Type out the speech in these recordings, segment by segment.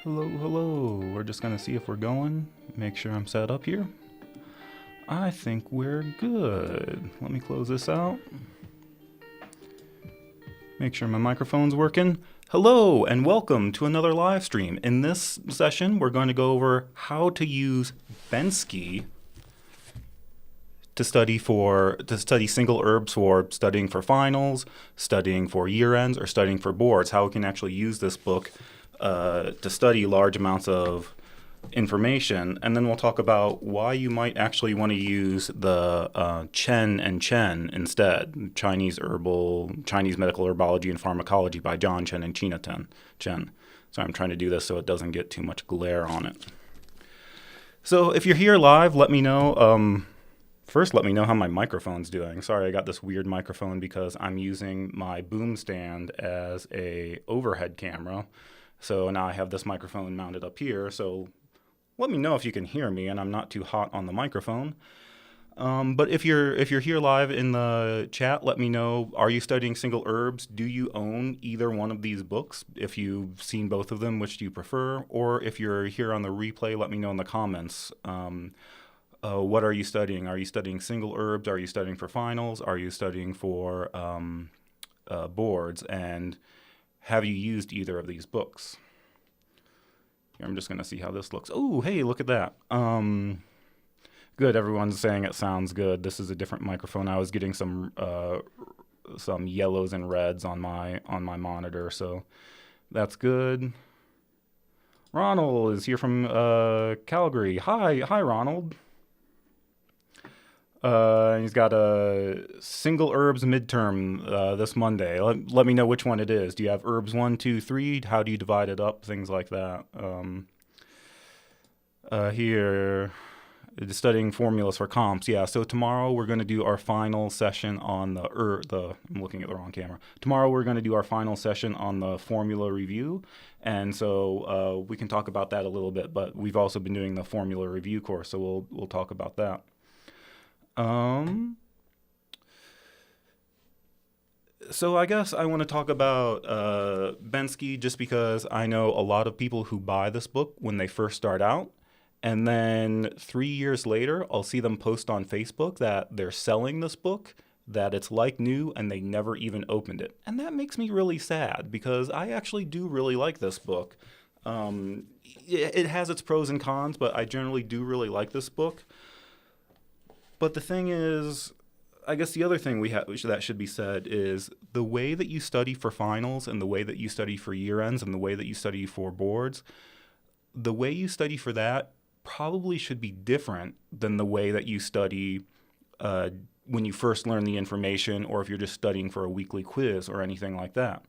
Hello, hello. We're just gonna see if we're going. Make sure I'm set up here. I think we're good. Let me close this out. Make sure my microphone's working. Hello and welcome to another live stream. In this session, we're going to go over how to use Bensky to study single herbs for studying for finals, studying for year ends, or studying for boards. How we can actually use this book to study large amounts of information, and then we'll talk about why you might actually want to use the Chen and Chen instead. Chinese medical herbology and pharmacology by John Chen and China Chen. So I'm trying to do this so it doesn't get too much glare on it. So if you're here live, let me know. First, let me know how my microphone's doing. Sorry, I got this weird microphone because I'm using my boom stand as a overhead camera. So now I have this microphone mounted up here. So let me know if you can hear me and I'm not too hot on the microphone. But if you're here live in the chat, let me know, are you studying single herbs? Do you own either one of these books? If you've seen both of them, which do you prefer? Or if you're here on the replay, let me know in the comments. What are you studying? Are you studying single herbs? Are you studying for finals? Are you studying for boards? And have you used either of these books? Here, I'm just going to see how this looks. Oh, hey, look at that. Good. Everyone's saying it sounds good. This is a different microphone. I was getting some yellows and reds on my monitor, so that's good. Ronald is here from Calgary. Hi, Ronald. He's got a single herbs midterm this Monday. Let me know which one it is. Do you have herbs 1, 2, 3? How do you divide it up? Things like that. Here, studying formulas for comps. Yeah, so tomorrow we're going to do our final session on I'm looking at the wrong camera. Tomorrow we're going to do our final session on the formula review. And so we can talk about that a little bit, but we've also been doing the formula review course, so we'll talk about that. So I guess I want to talk about Bensky just because I know a lot of people who buy this book when they first start out. And then 3 years later, I'll see them post on Facebook that they're selling this book, that it's like new, and they never even opened it. And that makes me really sad because I actually do really like this book. It has its pros and cons, but I generally do really like this book. But the thing is, I guess the other thing that should be said is the way that you study for finals and the way that you study for year ends and the way that you study for boards, the way you study for that probably should be different than the way that you study when you first learn the information or if you're just studying for a weekly quiz or anything like that.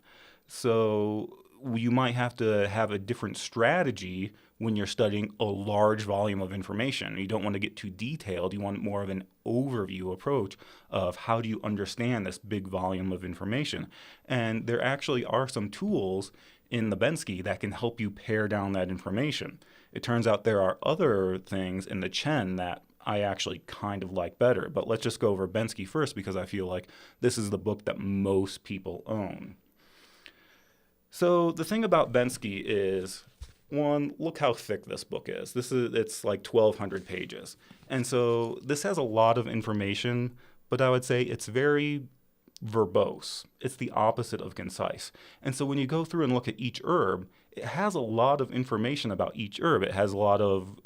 So you might have to have a different strategy when you're studying a large volume of information. You don't want to get too detailed. You want more of an overview approach of how do you understand this big volume of information. And there actually are some tools in the Bensky that can help you pare down that information. It turns out there are other things in the Chen that I actually kind of like better. But let's just go over Bensky first because I feel like this is the book that most people own. So the thing about Bensky is, one, look how thick this book is. It's like 1,200 pages. And so this has a lot of information, but I would say it's very verbose. It's the opposite of concise. And so when you go through and look at each herb, it has a lot of information about each herb. It has a lot of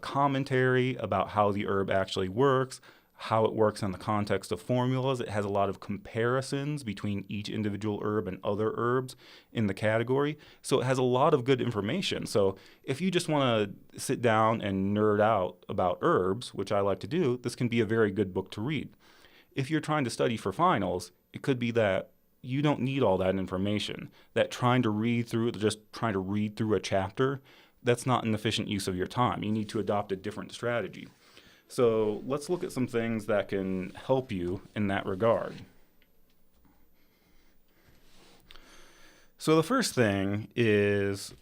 commentary about how the herb actually works, how it works in the context of formulas. It has a lot of comparisons between each individual herb and other herbs in the category. So it has a lot of good information. So if you just want to sit down and nerd out about herbs, which I like to do, this can be a very good book to read. If you're trying to study for finals, it could be that you don't need all that information, that trying to read through a chapter, that's not an efficient use of your time. You need to adopt a different strategy. So let's look at some things that can help you in that regard. So the first thing is,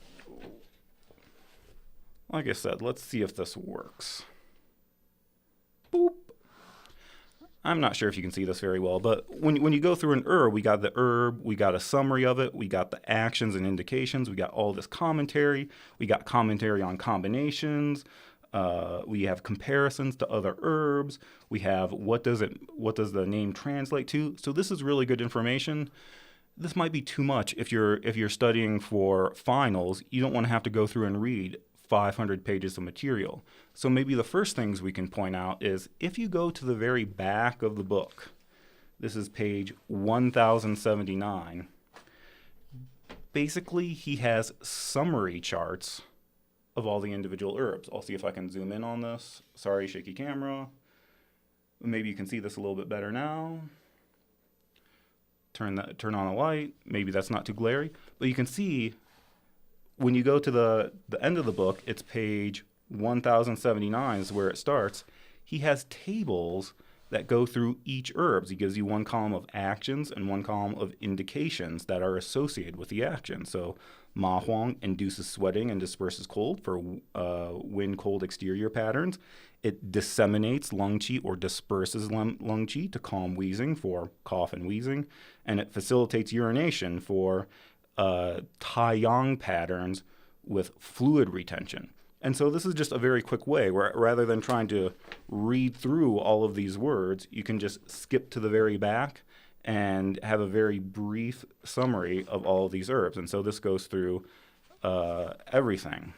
like I said, let's see if this works. Boop. I'm not sure if you can see this very well, but when you go through an herb, we got the herb, we got a summary of it, we got the actions and indications, we got all this commentary, we got commentary on combinations, we have comparisons to other herbs, we have what does the name translate to. So this is really good information. This might be too much if you're studying for finals. You don't want to have to go through and read 500 pages of material. So maybe the first things we can point out is if you go to the very back of the book, this is page 1079, basically he has summary charts of all the individual herbs. I'll see if I can zoom in on this. Sorry, shaky camera. Maybe you can see this a little bit better now. Turn on the light. Maybe that's not too glary, but you can see when you go to the end of the book, it's page 1079 is where it starts. He has tables that go through each herbs. He gives you one column of actions and one column of indications that are associated with the action. So Ma Huang induces sweating and disperses cold for wind-cold exterior patterns. It disseminates lung qi or disperses lung qi to calm wheezing for cough and wheezing. And it facilitates urination for Tai Yang patterns with fluid retention. And so this is just a very quick way where rather than trying to read through all of these words, you can just skip to the very back and have a very brief summary of all of these herbs. And so this goes through everything,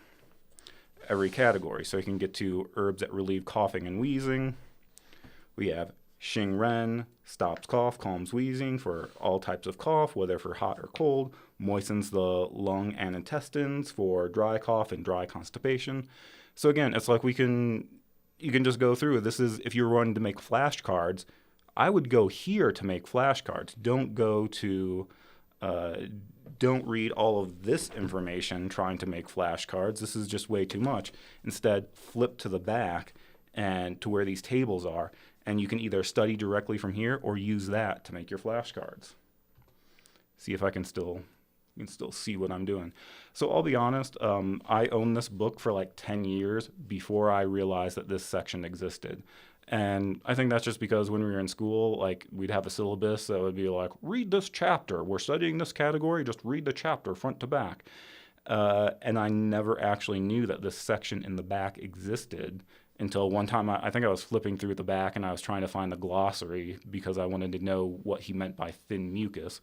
every category. So you can get to herbs that relieve coughing and wheezing. We have Xing Ren, stops cough, calms wheezing for all types of cough, whether for hot or cold, moistens the lung and intestines for dry cough and dry constipation. So again, it's like you can just go through. This is, if you're wanting to make flashcards, I would go here to make flashcards. Don't read all of this information trying to make flashcards. This is just way too much. Instead, flip to the back and to where these tables are, and you can either study directly from here or use that to make your flashcards. See if I can still see what I'm doing. So I'll be honest, I owned this book for like 10 years before I realized that this section existed. And I think that's just because when we were in school, like we'd have a syllabus that would be like, read this chapter. We're studying this category, just read the chapter front to back. And I never actually knew that this section in the back existed until one time I think I was flipping through the back and I was trying to find the glossary because I wanted to know what he meant by thin mucus.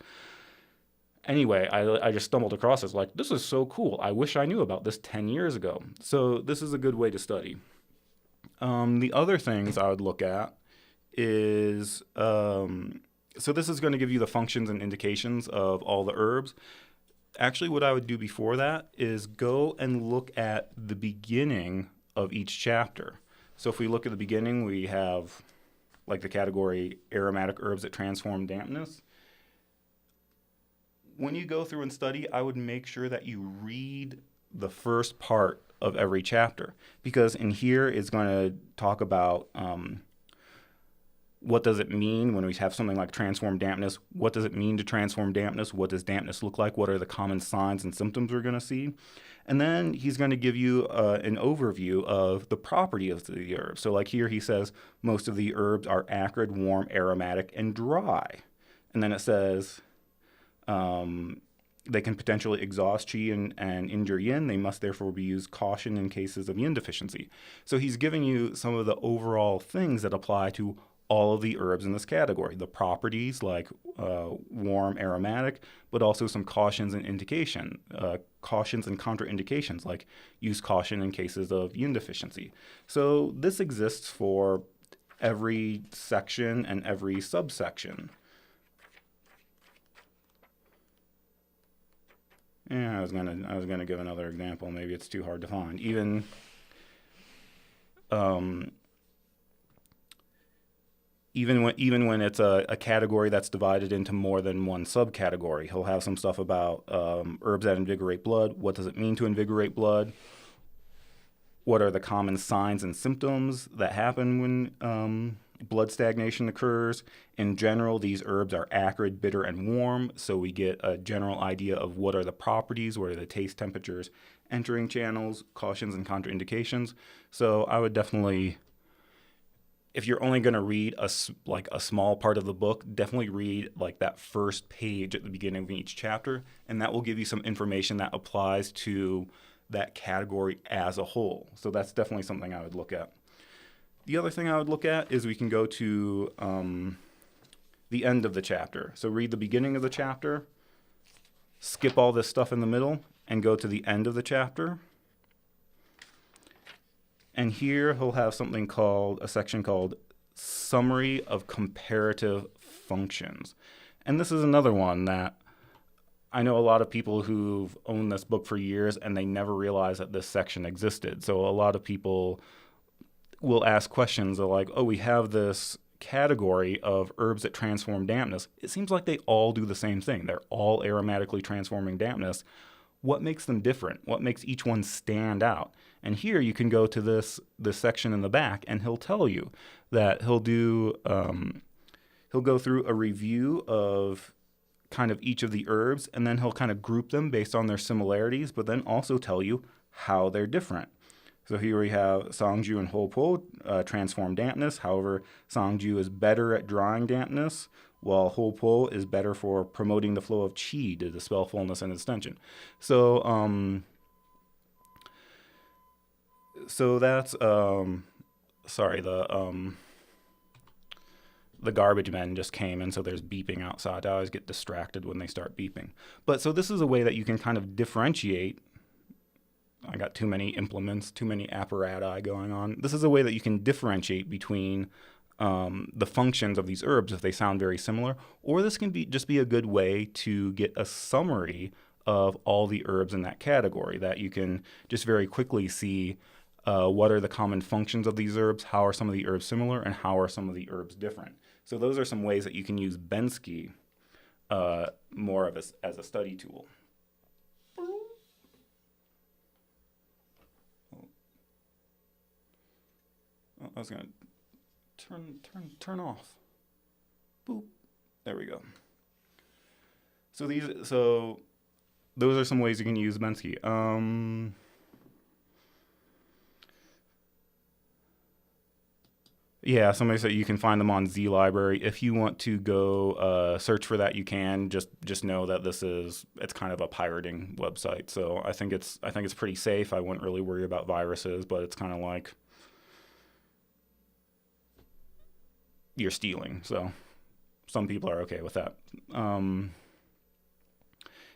Anyway, I just stumbled across this, like, this is so cool. I wish I knew about this 10 years ago. So this is a good way to study. The other things I would look at is, so this is going to give you the functions and indications of all the herbs. Actually, what I would do before that is go and look at the beginning of each chapter. So if we look at the beginning, we have like the category aromatic herbs that transform dampness. When you go through and study, I would make sure that you read the first part of every chapter, because in here it's going to talk about what does it mean when we have something like transform dampness? What does it mean to transform dampness? What does dampness look like? What are the common signs and symptoms we're going to see? And then he's going to give you an overview of the property of the herb. So like here he says most of the herbs are acrid, warm, aromatic, and dry. And then it says they can potentially exhaust qi and injure yin. They must therefore be used caution in cases of yin deficiency. So he's giving you some of the overall things that apply to all of the herbs in this category. The properties like warm, aromatic, but also some cautions and cautions and contraindications like use caution in cases of yin deficiency. So this exists for every section and every subsection. Yeah, I was gonna give another example. Maybe it's too hard to find. Even when it's a category that's divided into more than one subcategory, he'll have some stuff about herbs that invigorate blood. What does it mean to invigorate blood? What are the common signs and symptoms that happen when blood stagnation occurs? In general, these herbs are acrid, bitter, and warm, so we get a general idea of what are the properties, what are the taste, temperatures, entering channels, cautions, and contraindications. So I would definitely, if you're only going to read like a small part of the book, definitely read like that first page at the beginning of each chapter, and that will give you some information that applies to that category as a whole. So that's definitely something I would look at. The other thing I would look at is we can go to the end of the chapter. So read the beginning of the chapter, skip all this stuff in the middle, and go to the end of the chapter. And here he'll have something called, a section called Summary of Comparative Functions. And this is another one that I know a lot of people who've owned this book for years and they never realized that this section existed. So a lot of people will ask questions like, oh, we have this category of herbs that transform dampness. It seems like they all do the same thing. They're all aromatically transforming dampness. What makes them different? What makes each one stand out? And here you can go to this section in the back, and he'll tell you that he'll go through a review of kind of each of the herbs, and then he'll kind of group them based on their similarities, but then also tell you how they're different. So here we have Songju and Holpo transform dampness. However, Songju is better at drying dampness, while Holpo is better for promoting the flow of qi to dispel fullness and extension. So that's sorry, the garbage men just came, and so there's beeping outside. I always get distracted when they start beeping. But so this is a way that you can kind of differentiate. I got too many implements, too many apparatus going on. This is a way that you can differentiate between the functions of these herbs if they sound very similar, or this can just be a good way to get a summary of all the herbs in that category, that you can just very quickly see what are the common functions of these herbs, how are some of the herbs similar, and how are some of the herbs different. So those are some ways that you can use Bensky more of as a study tool. Oh, I was going to turn off. Boop. There we go. So those are some ways you can use Bensky. Yeah, somebody said you can find them on Z Library. If you want to go search for that, you can. Just know that it's kind of a pirating website. So I think it's pretty safe. I wouldn't really worry about viruses, but it's kind of like you're stealing. So some people are okay with that.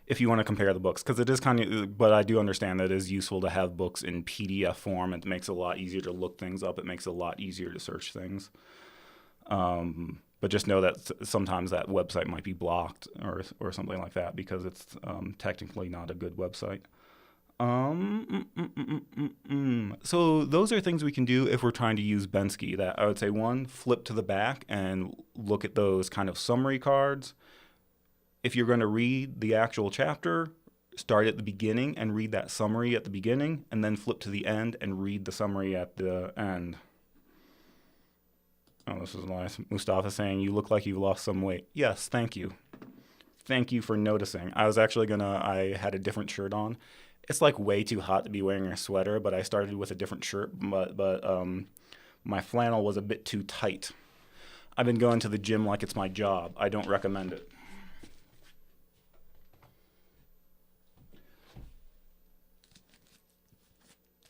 If you want to compare the books, because it is kind of, but I do understand that it is useful to have books in PDF form. It makes it a lot easier to look things up. It makes it a lot easier to search things. But just know that sometimes that website might be blocked or something like that because it's technically not a good website. So those are things we can do if we're trying to use Bensky. That I would say, one, flip to the back and look at those kind of summary cards. If you're going to read the actual chapter, start at the beginning and read that summary at the beginning, and then flip to the end and read the summary at the end. Oh, this is nice. Mustafa saying, you look like you've lost some weight. Yes, thank you. Thank you for noticing. I had a different shirt on. It's like way too hot to be wearing a sweater, but I started with a different shirt, but my flannel was a bit too tight. I've been going to the gym like it's my job. I don't recommend it.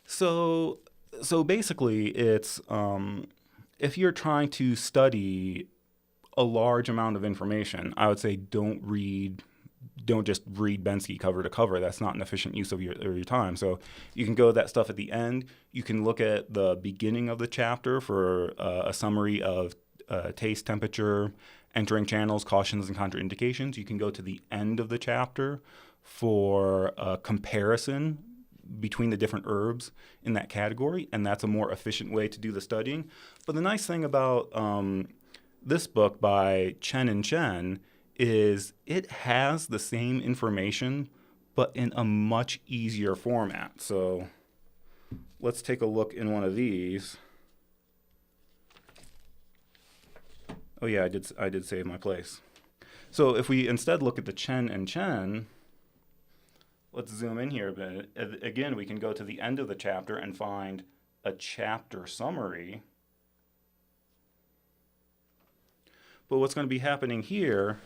So basically, it's if you're trying to study a large amount of information, I would say don't just read Bensky cover to cover. That's not an efficient use of your time. So you can go to that stuff at the end. You can look at the beginning of the chapter for a summary of taste, temperature, entering channels, cautions, and contraindications. You can go to the end of the chapter for a comparison between the different herbs in that category, and that's a more efficient way to do the studying. But the nice thing about this book by Chen and Chen is it has the same information, but in a much easier format. So let's take a look in one of these. Oh yeah, I did save my place. So if we instead look at the Chen and Chen, let's zoom in here a bit. Again, we can go to the end of the chapter and find a chapter summary. But what's going to be happening here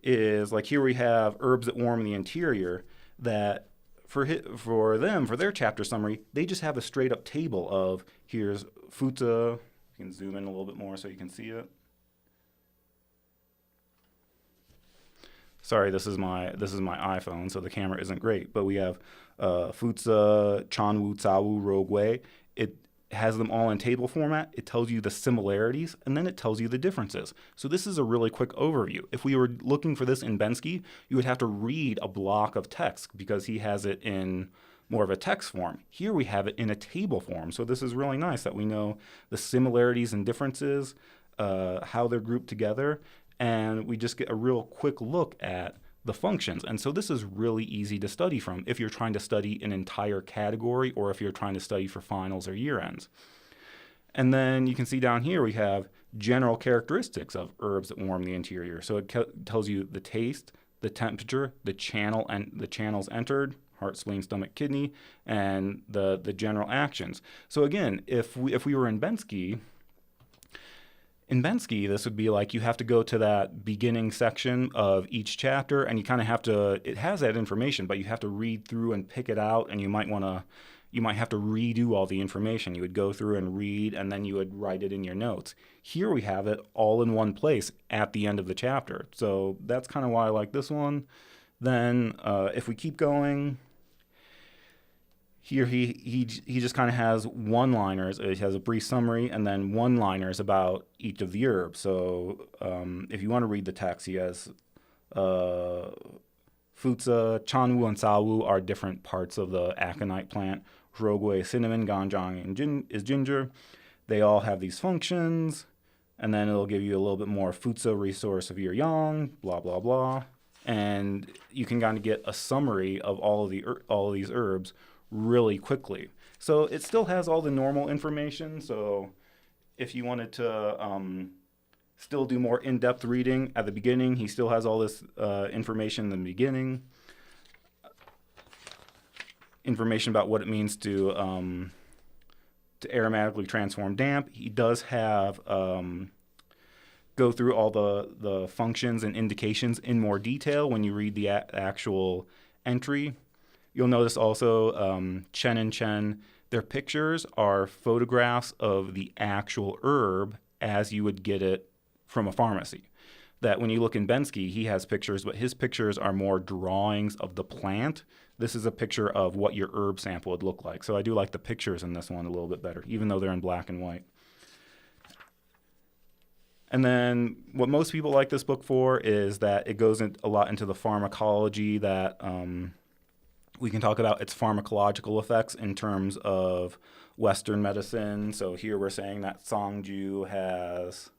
is, like, here we have herbs that warm the interior, that for their chapter summary, they just have a straight up table of, here's futsa. You can zoom in a little bit more so you can see it. Sorry, this is my iPhone, so the camera isn't great. But we have futsa, chanwu, tsawu, rogui. It has them all in table format. It tells you the similarities, and then it tells you the differences. So this is a really quick overview. If we were looking for this in Bensky, you would have to read a block of text because he has it in more of a text form. Here we have it in a table form. So this is really nice that we know the similarities and differences, how they're grouped together, and we just get a real quick look at the functions. And so this is really easy to study from if you're trying to study an entire category or if you're trying to study for finals or year ends. And then you can see down here we have general characteristics of herbs that warm the interior. So it tells you the taste, the temperature, the channel and the channels entered, heart, spleen, stomach, kidney, and the general actions. So again, if we were in Bensky, this would be like you have to go to that beginning section of each chapter, and you kind of have to, it has that information, but you have to read through and pick it out, and you might have to redo all the information. You would go through and read, and then you would write it in your notes. Here we have it all in one place at the end of the chapter. So that's kind of why I like this one. Then if we keep going, here he just kind of has one-liners. It has a brief summary and then one-liners about each of the herbs. So if you want to read the text, he has futsa, chanwu, and sawu are different parts of the aconite plant. Rogui, cinnamon, ganjang is ginger. They all have these functions. And then it'll give you a little bit more futsa, resource of your yang, blah, blah, blah. And you can kind of get a summary of all of these herbs really quickly. So it still has all the normal information. So if you wanted to still do more in-depth reading at the beginning, he still has all this information in the beginning. Information about what it means to aromatically transform damp. He does have go through all the functions and indications in more detail when you read the actual entry. You'll notice also Chen and Chen, their pictures are photographs of the actual herb as you would get it from a pharmacy. That when you look in Bensky, he has pictures, but his pictures are more drawings of the plant. This is a picture of what your herb sample would look like. So I do like the pictures in this one a little bit better, even though they're in black and white. And then what most people like this book for is that it goes a lot into the pharmacology, that we can talk about its pharmacological effects in terms of Western medicine. So here we're saying that Songju has,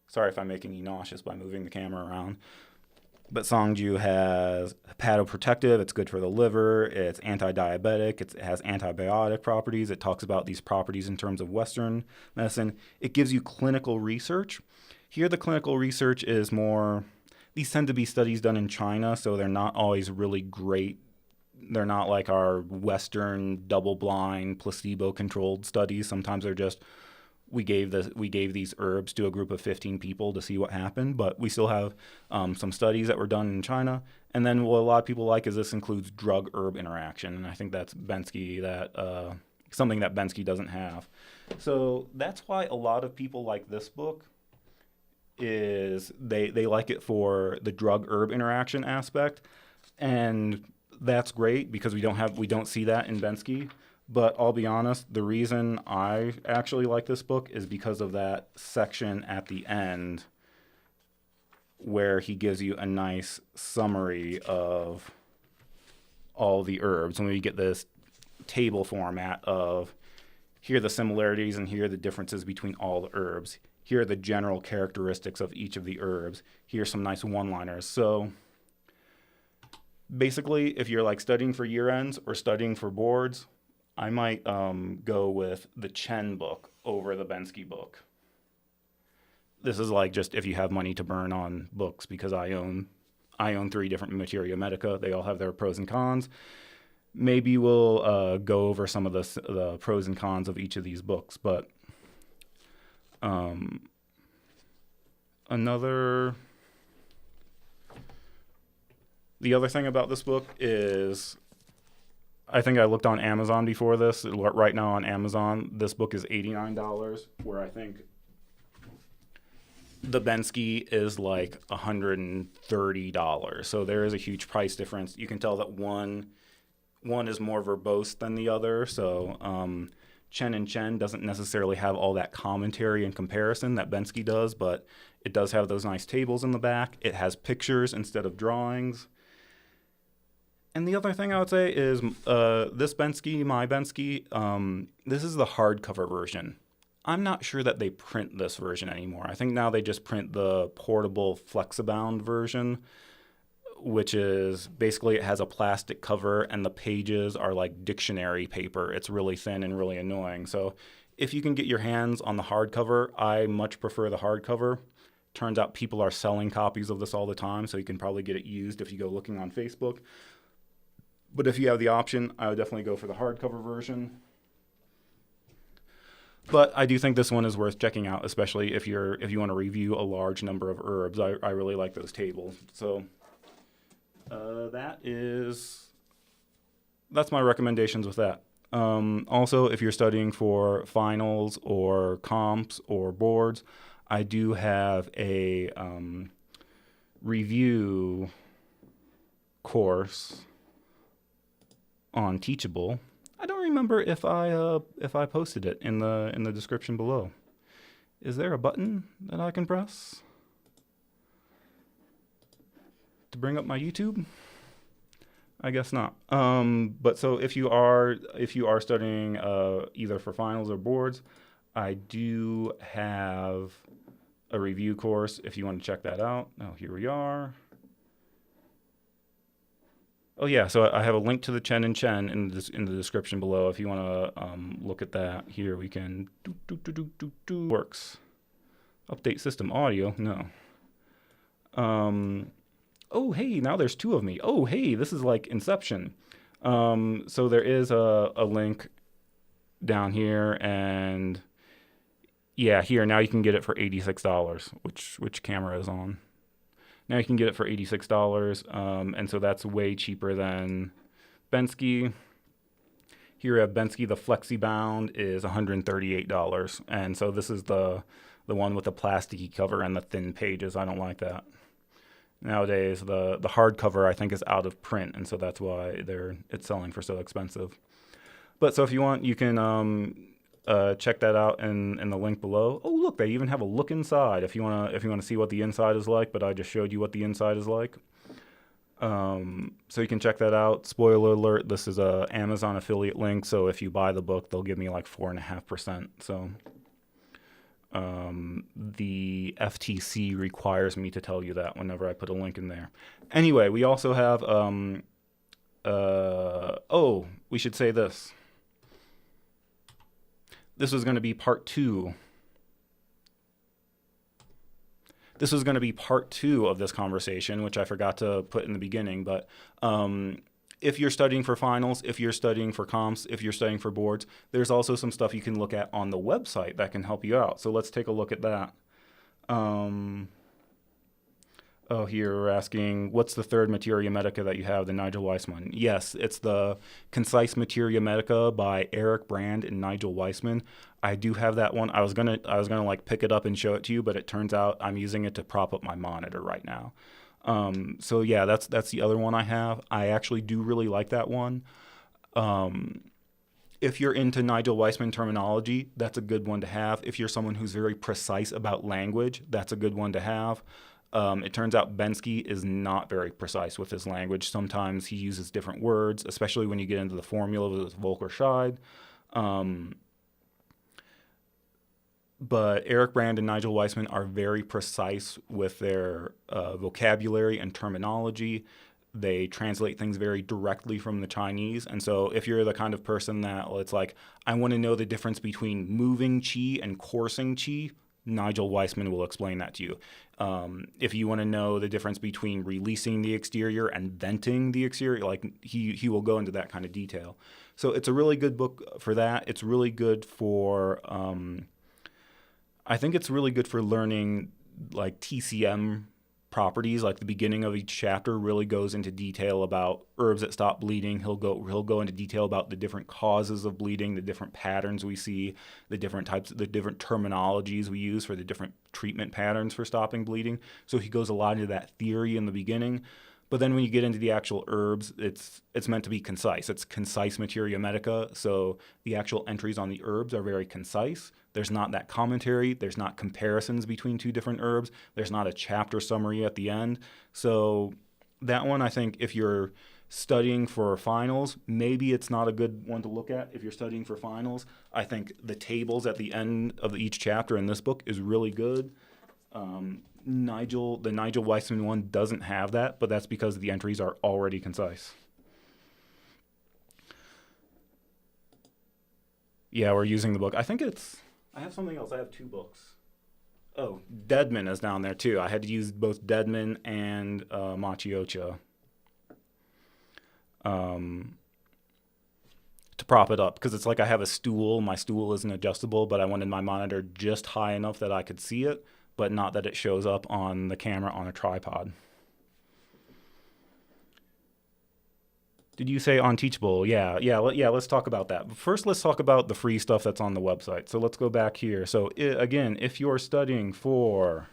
sorry if I'm making you nauseous by moving the camera around, but Songju has hepatoprotective, it's good for the liver, it's anti-diabetic, it has antibiotic properties. It talks about these properties in terms of Western medicine. It gives you clinical research. Here the clinical research is more, these tend to be studies done in China, so they're not always really great. They're not like our Western double-blind, placebo-controlled studies. Sometimes they're just, we gave these herbs to a group of 15 people to see what happened, but we still have some studies that were done in China. And then what a lot of people like is this includes drug-herb interaction, and I think that's Bensky, something that Bensky doesn't have. So that's why a lot of people like this book. Is they like it for the drug-herb interaction aspect, and that's great because we don't see that in Bensky. But I'll be honest, the reason I actually like this book is because of that section at the end where he gives you a nice summary of all the herbs. And we get this table format of here are the similarities and here are the differences between all the herbs. Here are the general characteristics of each of the herbs. Here's some nice one-liners. So basically, if you're like studying for year ends or studying for boards, I might go with the Chen book over the Bensky book. This is like just if you have money to burn on books, because I own 3 different Materia Medica. They all have their pros and cons. Maybe we'll go over some of the pros and cons of each of these books, but The other thing about this book is, I think I looked on Amazon before this. Right now on Amazon, this book is $89, where I think the Bensky is like $130. So there is a huge price difference. You can tell that one is more verbose than the other. So Chen and Chen doesn't necessarily have all that commentary and comparison that Bensky does, but it does have those nice tables in the back. It has pictures instead of drawings. And the other thing I would say is this Bensky, my Bensky, this is the hardcover version. I'm not sure that they print this version anymore. I think now they just print the portable Flexibound version, which is basically it has a plastic cover and the pages are like dictionary paper. It's really thin and really annoying. So if you can get your hands on the hardcover, I much prefer the hardcover. Turns out people are selling copies of this all the time, so you can probably get it used if you go looking on Facebook. But if you have the option, I would definitely go for the hardcover version. But I do think this one is worth checking out, especially if you want to review a large number of herbs. I really like those tables. So that's my recommendations with that. Also, if you're studying for finals or comps or boards, I do have a review course on Teachable. I don't remember if I posted it in the description below. Is there a button that I can press to bring up my YouTube? I guess not. But so if you are studying either for finals or boards, I do have a review course if you want to check that out. Oh, here we are. Oh yeah, so I have a link to the Chen and Chen in the description below. If you want to look at that, here we can works. Update system audio. No. Oh hey, now there's two of me. Oh hey, this is like Inception. So there is a link down here, and yeah, here now you can get it for $86. Which camera is on? Now you can get it for $86, and so that's way cheaper than Bensky. Here at Bensky, the Flexibound is $138, and so this is the one with the plasticky cover and the thin pages. I don't like that. Nowadays, the hardcover I think is out of print, and so that's why it's selling for so expensive. But so if you want, you can check that out in the link below. Oh, look, they even have a look inside if you want to see what the inside is like, but I just showed you what the inside is like. So you can check that out. Spoiler alert, this is a Amazon affiliate link, so if you buy the book, they'll give me like 4.5%. So the FTC requires me to tell you that whenever I put a link in there. Anyway, we also have we should say this. This was going to be part two. This was going to be part two of this conversation, which I forgot to put in the beginning. But if you're studying for finals, if you're studying for comps, if you're studying for boards, there's also some stuff you can look at on the website that can help you out. So let's take a look at that. Here we're asking, what's the third Materia Medica that you have, the Nigel Weissman? Yes, it's the Concise Materia Medica by Eric Brand and Nigel Weissman. I do have that one. I was gonna like pick it up and show it to you, but it turns out I'm using it to prop up my monitor right now. So yeah, that's the other one I have. I actually do really like that one. If you're into Nigel Weissman terminology, that's a good one to have. If you're someone who's very precise about language, that's a good one to have. It turns out Bensky is not very precise with his language. Sometimes he uses different words, especially when you get into the formula with Volker Scheid. But Eric Brand and Nigel Weissman are very precise with their vocabulary and terminology. They translate things very directly from the Chinese. And so if you're the kind of person that it's like, I want to know the difference between moving qi and coursing qi, Nigel Weissman will explain that to you. If you want to know the difference between releasing the exterior and venting the exterior, like he will go into that kind of detail. So it's a really good book for that. It's really good for, I think it's really good for learning like TCM properties, like the beginning of each chapter really goes into detail about herbs that stop bleeding. He'll go into detail about the different causes of bleeding, the different patterns we see, the different terminologies we use for the different treatment patterns for stopping bleeding. So he goes a lot into that theory in the beginning. But then when you get into the actual herbs, it's meant to be concise. It's concise materia medica, so the actual entries on the herbs are very concise. There's not that commentary. There's not comparisons between two different herbs. There's not a chapter summary at the end. So that one, I think, if you're studying for finals, maybe it's not a good one to look at. If you're studying for finals, I think the tables at the end of each chapter in this book is really good. The Nigel Weissman one doesn't have that, but that's because the entries are already concise. Yeah, we're using the book. I have something else. I have 2 books. Oh, Deadman is down there too. I had to use both Deadman and Machiocha to prop it up, because it's like I have a stool. My stool isn't adjustable, but I wanted my monitor just high enough that I could see it, but not that it shows up on the camera on a tripod. Did you say Unteachable? Yeah. Let's talk about that. But first, let's talk about the free stuff that's on the website. So let's go back here. So again, if you're studying for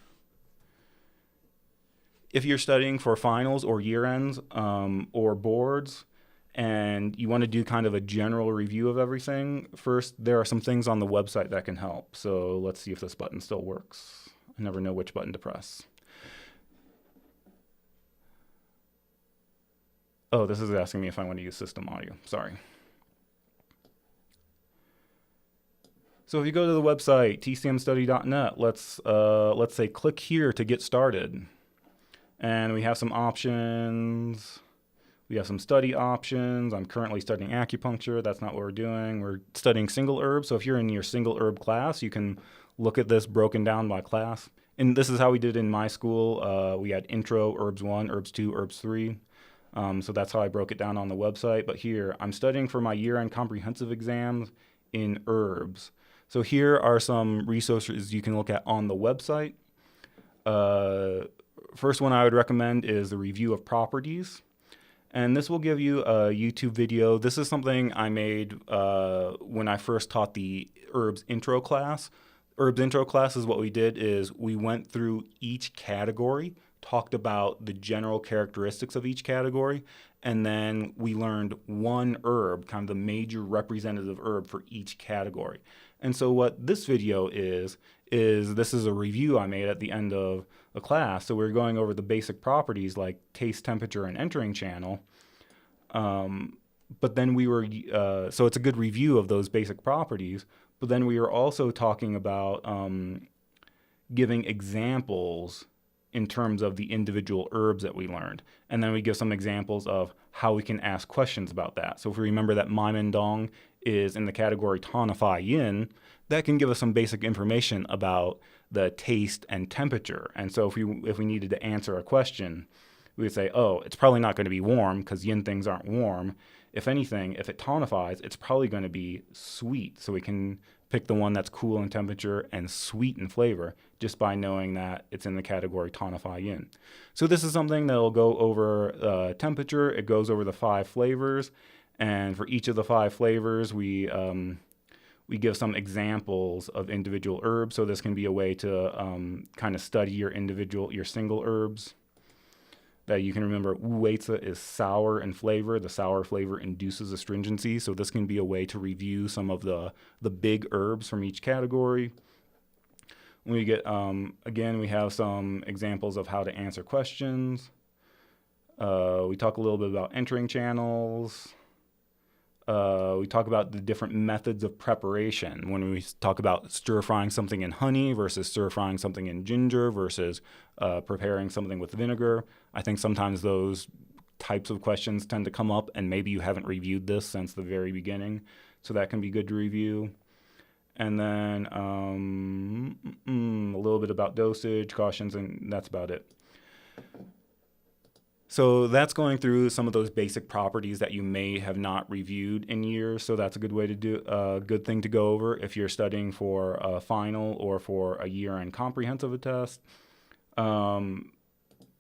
finals or year ends or boards, and you want to do kind of a general review of everything, first, there are some things on the website that can help. So let's see if this button still works. I never know which button to press. Oh, this is asking me if I want to use system audio. Sorry. So if you go to the website, tcmstudy.net, let's say click here to get started. And we have some options. We have some study options. I'm currently studying acupuncture. That's not what we're doing. We're studying single herb. So if you're in your single herb class, you can look at this broken down by class. And this is how we did in my school. We had intro, herbs 1, herbs 2, herbs 3. So that's how I broke it down on the website. But here, I'm studying for my year-end comprehensive exams in herbs. So here are some resources you can look at on the website. First one I would recommend is the review of properties. And this will give you a YouTube video. This is something I made when I first taught the herbs intro class. Herbs intro class is what we did is we went through each category, talked about the general characteristics of each category, and then we learned one herb, kind of the major representative herb for each category. And so what this video is this is a review I made at the end of a class. So we're going over the basic properties like taste, temperature, and entering channel. But then we were, so it's a good review of those basic properties. But then we were also talking about giving examples in terms of the individual herbs that we learned. And then we give some examples of how we can ask questions about that. So if we remember that Maimendong is in the category Tonify Yin, that can give us some basic information about the taste and temperature. And so if we needed to answer a question, we would say, oh, it's probably not going to be warm because yin things aren't warm. If anything, if it tonifies, it's probably going to be sweet. So we can pick the one that's cool in temperature and sweet in flavor just by knowing that it's in the category tonify yin. So this is something that will go over temperature. It goes over the 5 flavors. And for each of the 5 flavors, we give some examples of individual herbs. So this can be a way to kind of study your single herbs. That you can remember, Wu-Wei-Zi is sour in flavor. The sour flavor induces astringency. So this can be a way to review some of the big herbs from each category. When we get, again, we have some examples of how to answer questions. We talk a little bit about entering channels. We talk about the different methods of preparation when we talk about stir-frying something in honey versus stir-frying something in ginger versus preparing something with vinegar. I think sometimes those types of questions tend to come up, and maybe you haven't reviewed this since the very beginning, so that can be good to review. And then a little bit about dosage, cautions, and that's about it. So that's going through some of those basic properties that you may have not reviewed in years. So that's a good way to do a good thing to go over if you're studying for a final or for a year-end comprehensive test.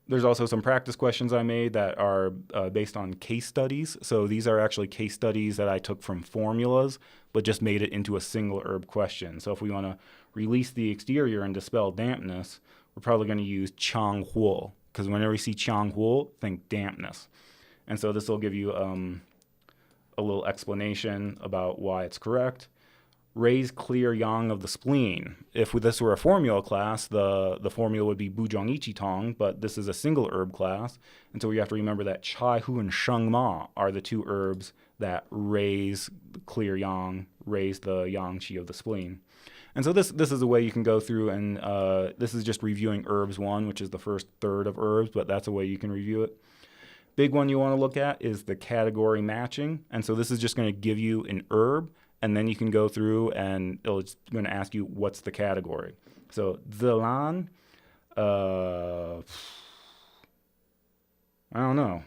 There's also some practice questions I made that are based on case studies. So these are actually case studies that I took from formulas, but just made it into a single herb question. So if we want to release the exterior and dispel dampness, we're probably going to use chang huo, because whenever you see chang huo, think dampness. And so this will give you a little explanation about why it's correct. Raise clear yang of the spleen. If this were a formula class, the formula would be buzhong ichi tong, but this is a single herb class. And so you have to remember that chai hu and sheng ma are the two herbs that raise clear yang, raise the yang qi of the spleen. And so this is a way you can go through, and this is just reviewing herbs 1, which is the first third of herbs, but that's a way you can review it. Big one you want to look at is the category matching. And so this is just going to give you an herb, and then you can go through and it's going to ask you what's the category. So zilan, I don't know.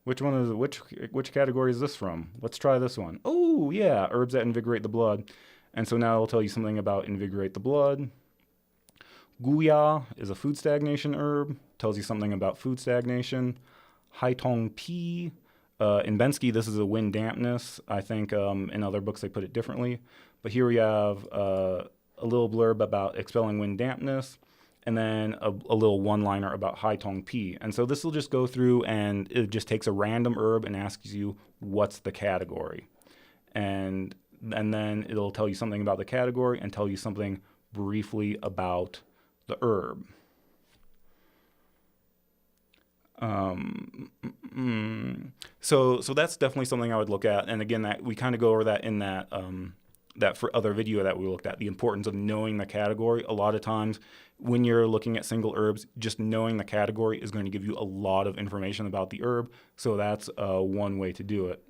Which category is this from? Let's try this one. Oh yeah, herbs that invigorate the blood. And so now it'll tell you something about invigorate the blood. Guya is a food stagnation herb. Tells you something about food stagnation. Haitong Pi. In Bensky, this is a wind dampness. I think in other books they put it differently. But here we have a little blurb about expelling wind dampness, and then a little one-liner about Haitong Pi. And so this will just go through, and it just takes a random herb and asks you what's the category. And then it'll tell you something about the category and tell you something briefly about the herb. So that's definitely something I would look at. And again, that we kind of go over that in that for other video that we looked at, the importance of knowing the category. A lot of times when you're looking at single herbs, just knowing the category is going to give you a lot of information about the herb. So that's one way to do it.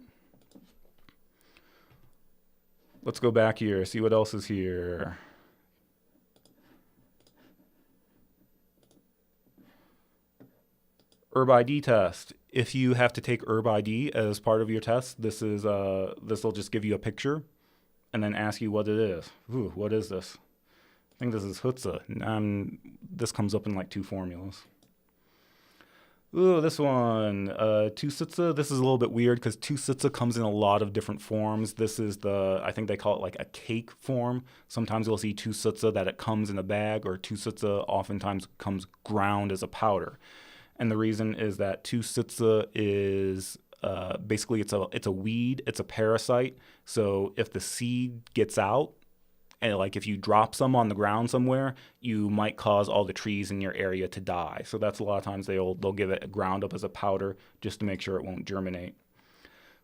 Let's go back here, see what else is here. Herb ID test. If you have to take herb ID as part of your test, this will just give you a picture and then ask you what it is. Ooh, what is this? I think this is Hutsa. This comes up in like 2 formulas. Ooh, this one, Tusitsa. This is a little bit weird because Tusitsa comes in a lot of different forms. This is I think they call it like a cake form. Sometimes you'll see Tusitsa that it comes in a bag, or Tusitsa oftentimes comes ground as a powder. And the reason is that Tusitsa is basically it's a weed, it's a parasite. So if the seed gets out, and like if you drop some on the ground somewhere, you might cause all the trees in your area to die. So that's a lot of times they'll give it a ground up as a powder just to make sure it won't germinate.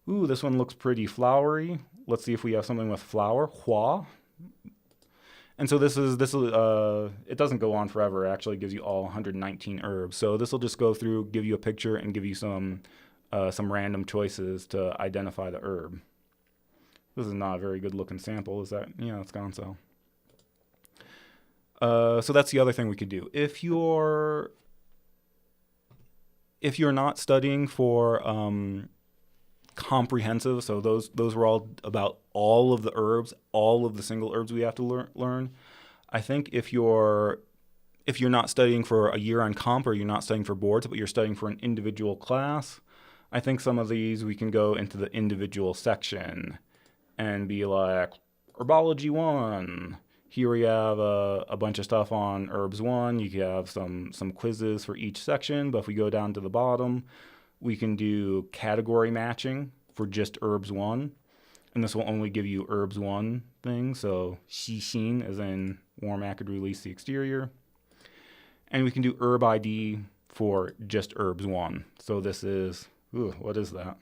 Ooh, this one looks pretty flowery. Let's see if we have something with flower. Hua. And so this it doesn't go on forever. It actually gives you all 119 herbs. So this will just go through, give you a picture, and give you some random choices to identify the herb. This is not a very good looking sample, is that? Yeah, it's gone so. So that's the other thing we could do. If you're not studying for comprehensive, so those were all about all of the herbs, all of the single herbs we have to learn. I think if you're not studying for a year on comp, or you're not studying for boards, but you're studying for an individual class, I think some of these we can go into the individual section and be like, Herbology 1. Here we have a bunch of stuff on Herbs 1. You can have some quizzes for each section, but if we go down to the bottom, we can do category matching for just Herbs 1. And this will only give you Herbs 1 things. So Xixin, as in warm acid release the exterior. And we can do Herb ID for just Herbs 1. So this is, ooh, what is that?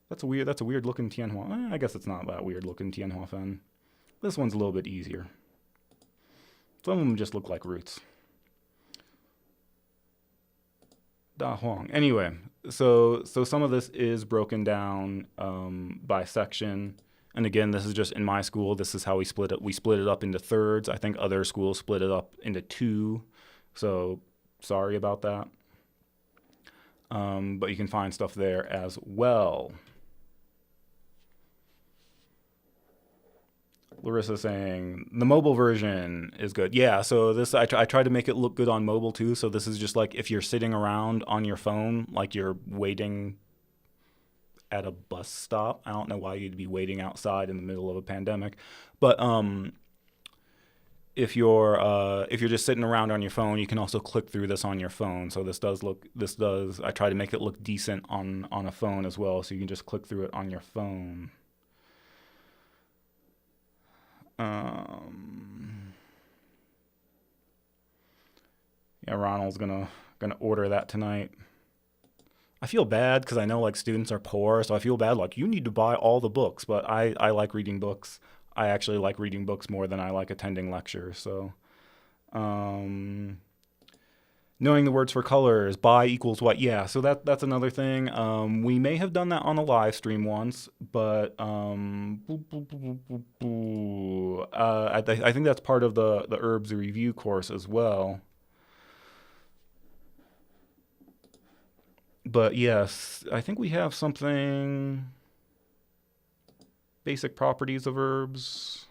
That's a weird looking Tianhua. I guess it's not that weird looking Tianhua Fen. This one's a little bit easier. Some of them just look like roots. Da Huang. Anyway, so some of this is broken down by section. And again, this is just in my school. This is how we split it. We split it up into thirds. I think other schools split it up into 2. So sorry about that. But you can find stuff there as well. Larissa saying the mobile version is good. Yeah, so this I try to make it look good on mobile too. So this is just like if you're sitting around on your phone, like you're waiting at a bus stop. I don't know why you'd be waiting outside in the middle of a pandemic, but if you're just sitting around on your phone, you can also click through this on your phone. So this does I try to make it look decent on a phone as well. So you can just click through it on your phone. Yeah, Ronald's gonna order that tonight. I feel bad because I know like students are poor, so I feel bad like you need to buy all the books. But I like reading books. I actually like reading books more than I like attending lectures. So, um, knowing the words for colors, bi equals what? Yeah, so that's another thing. We may have done that on a live stream once, but I think that's part of the herbs review course as well. But yes, I think we have something basic properties of herbs.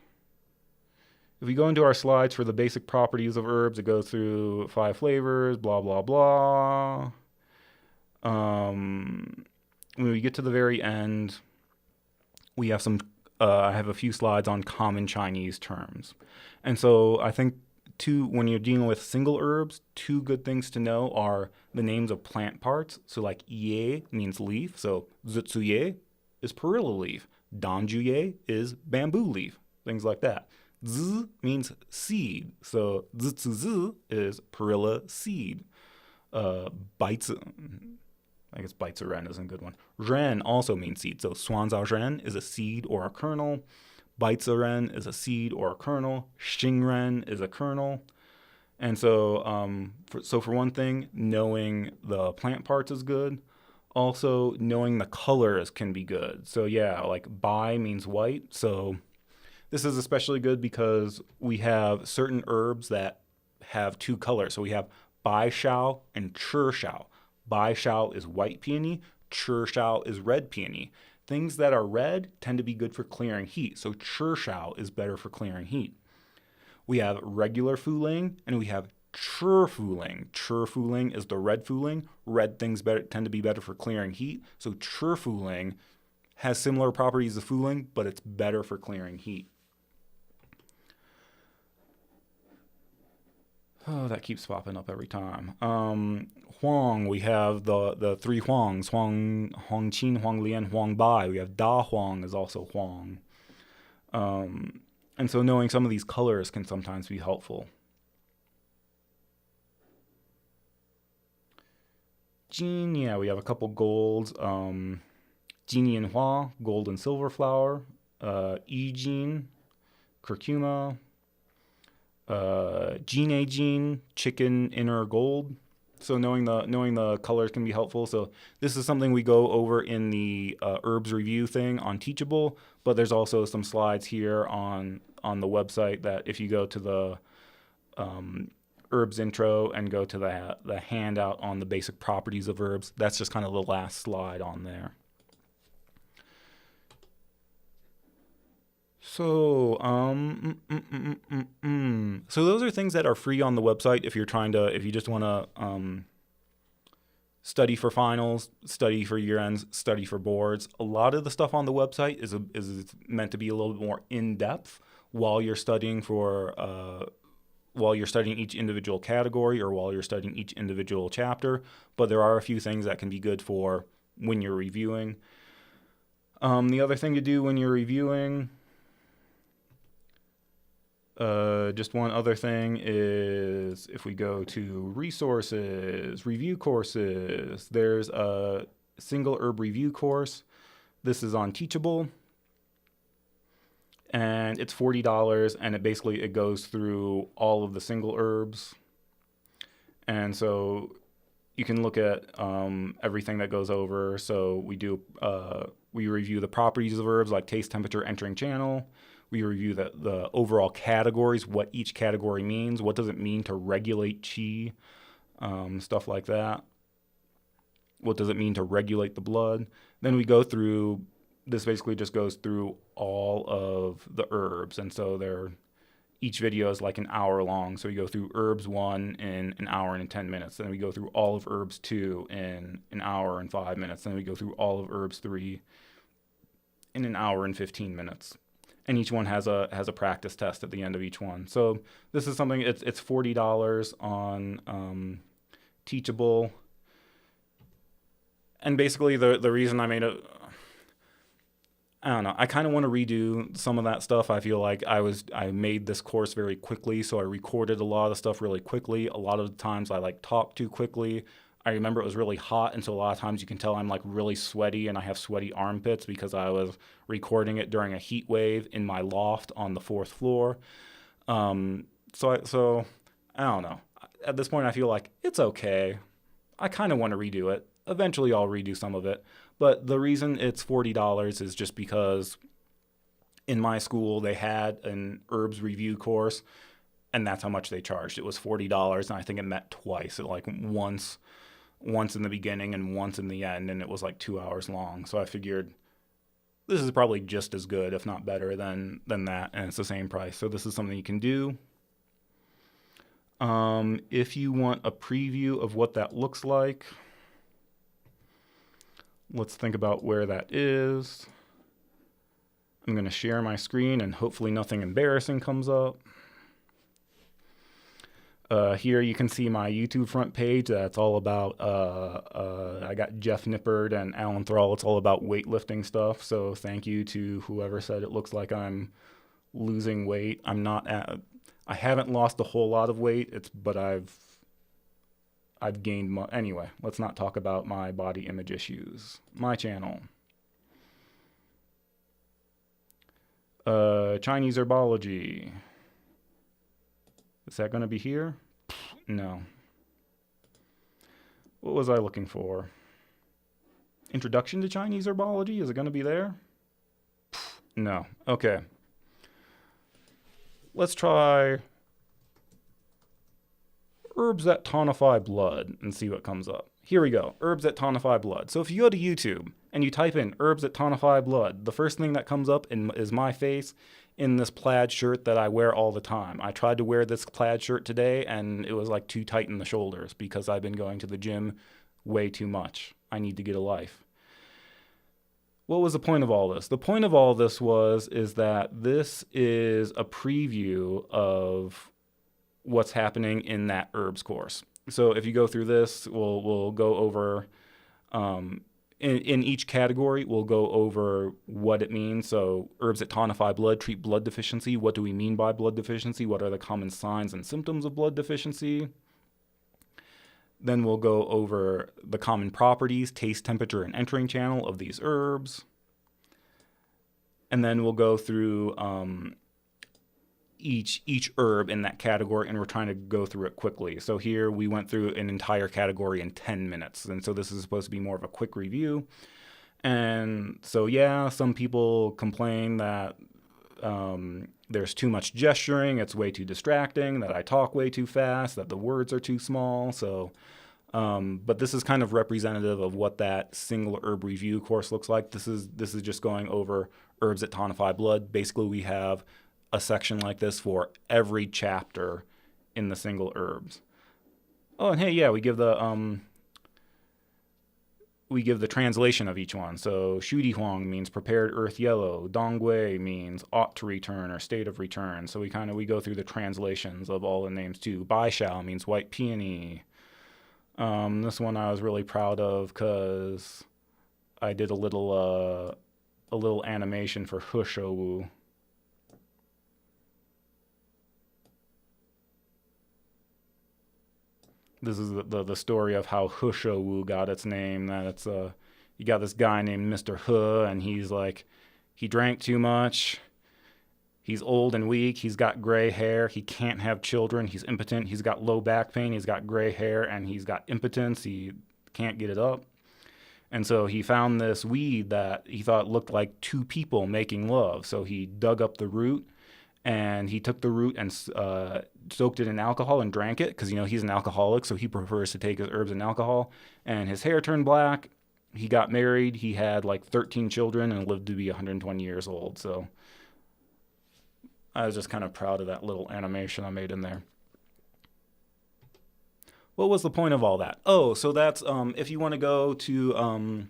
If we go into our slides for the basic properties of herbs, it goes through 5 flavors, blah, blah, blah. When we get to the very end, we have I have a few slides on common Chinese terms. And so I think when you're dealing with single herbs, two good things to know are the names of plant parts. So like ye means leaf. So zitsuye is perilla leaf. Danjuye is bamboo leaf. Things like that. Z means seed. So zitsuzi is perilla seed. Baitsu, I guess baitsu ren is a good one. Ren also means seed. So suanzao ren is a seed or a kernel. Baitsu ren is a seed or a kernel. Xing ren is a kernel. And so, for one thing, knowing the plant parts is good. Also, knowing the colors can be good. So yeah, like bai means white. So this is especially good because we have certain herbs that have two colors. So we have bai shao and chur shao. Bai shao is white peony. Chur shao is red peony. Things that are red tend to be good for clearing heat. So chur shao is better for clearing heat. We have regular fuling and we have chur fuling. Chur fuling is the red fuling. Red things tend to be better for clearing heat. So chur fuling has similar properties to fuling, but it's better for clearing heat. Oh, that keeps popping up every time. Huang, we have the three Huangs, Huang Qin, Huang Lian, Huang Bai. We have Da Huang is also Huang. And so knowing some of these colors can sometimes be helpful. Jin, yeah, we have a couple golds. Jinian Hua, gold and silver flower. Jin, curcuma. Jin, chicken inner gold. So knowing the colors can be helpful. So this is something we go over in the herbs review thing on Teachable, but there's also some slides here on the website that if you go to the herbs intro and go to the handout on the basic properties of herbs, that's just kind of the last slide on there. So, so those are things that are free on the website if you just want to study for finals, study for year ends, study for boards. A lot of the stuff on the website is meant to be a little bit more in depth while you're studying each individual category or while you're studying each individual chapter. But there are a few things that can be good for when you're reviewing. The other thing to do when you're reviewing. Just one other thing is if we go to resources, review courses, there's a single herb review course. This is on Teachable. And it's $40 and it goes through all of the single herbs. And so you can look at everything that goes over. So we review the properties of herbs like taste, temperature, entering channel. We review the overall categories, what each category means, what does it mean to regulate qi, stuff like that. What does it mean to regulate the blood? Then we go through this basically just goes through all of the herbs, and so each video is like an hour long. So we go through herbs 1 in an hour and 10 minutes. Then we go through all of herbs 2 in an hour and 5 minutes. Then we go through all of herbs 3 in an hour and 15 minutes. And each one has a practice test at the end of each one. So this is something, it's $40 on Teachable. And basically the reason I made it, I don't know. I kind of want to redo some of that stuff. I feel like I made this course very quickly, so I recorded a lot of stuff really quickly. A lot of the times I like talk too quickly. I remember it was really hot, and so a lot of times you can tell I'm like really sweaty and I have sweaty armpits because I was recording it during a heat wave in my loft on the 4th floor. So I don't know. At this point, I feel like it's okay. I kind of want to redo it. Eventually, I'll redo some of it. But the reason it's $40 is just because in my school they had an herbs review course, and that's how much they charged. It was $40, and I think it met twice. It like once in the beginning and once in the end, and it was like 2 hours long. So I figured this is probably just as good, if not better, than that, and it's the same price. So this is something you can do. If you want a preview of what that looks like, let's think about where that is. I'm going to share my screen and hopefully nothing embarrassing comes up. Here you can see my YouTube front page. That's all about, I got Jeff Nippard and Alan Thrall. It's all about weightlifting stuff. So thank you to whoever said it looks like I'm losing weight. I haven't lost a whole lot of weight, but I've gained anyway, let's not talk about my body image issues. My channel. Chinese herbology. Is that going to be here? No. What was I looking for? Introduction to Chinese herbology? Is it going to be there? No. Okay. Let's try herbs that tonify blood and see what comes up. Here we go. Herbs that tonify blood. So if you go to YouTube and you type in herbs that tonify blood, the first thing that comes up is my face in this plaid shirt that I wear all the time. I tried to wear this plaid shirt today and it was like too tight in the shoulders because I've been going to the gym way too much. I need to get a life. What was the point of all this? The point of all this is that this is a preview of what's happening in that herbs course. So if you go through this, we'll go over, in each category, we'll go over what it means. So herbs that tonify blood, treat blood deficiency. What do we mean by blood deficiency? What are the common signs and symptoms of blood deficiency? Then we'll go over the common properties, taste, temperature, and entering channel of these herbs. And then we'll go through each herb in that category, and we're trying to go through it quickly. So here we went through an entire category in 10 minutes. And so this is supposed to be more of a quick review. And so, yeah, some people complain that there's too much gesturing, it's way too distracting, that I talk way too fast, that the words are too small. So, but this is kind of representative of what that single herb review course looks like. This is just going over herbs that tonify blood. Basically, we have a section like this for every chapter in the single herbs. Oh, and hey, yeah, we give the translation of each one. So Shudi Huang means prepared earth yellow. Dongwei means ought to return or state of return. So we go through the translations of all the names too. Bai Shao means white peony. This one I was really proud of because I did a little animation for He Shou Wu. This is the story of how He Shou Wu got its name. That it's you got this guy named Mr. He, and he's like, he drank too much. He's old and weak. He's got gray hair. He can't have children. He's impotent. He's got low back pain. He's got gray hair, and he's got impotence. He can't get it up. And so he found this weed that he thought looked like two people making love. So he dug up the root, and he took the root and soaked it in alcohol and drank it because, he's an alcoholic, so he prefers to take his herbs and alcohol. And his hair turned black, he got married, he had like 13 children, and lived to be 120 years old. So I was just kind of proud of that little animation I made in there. What was the point of all that? Oh, so that's if you want to go to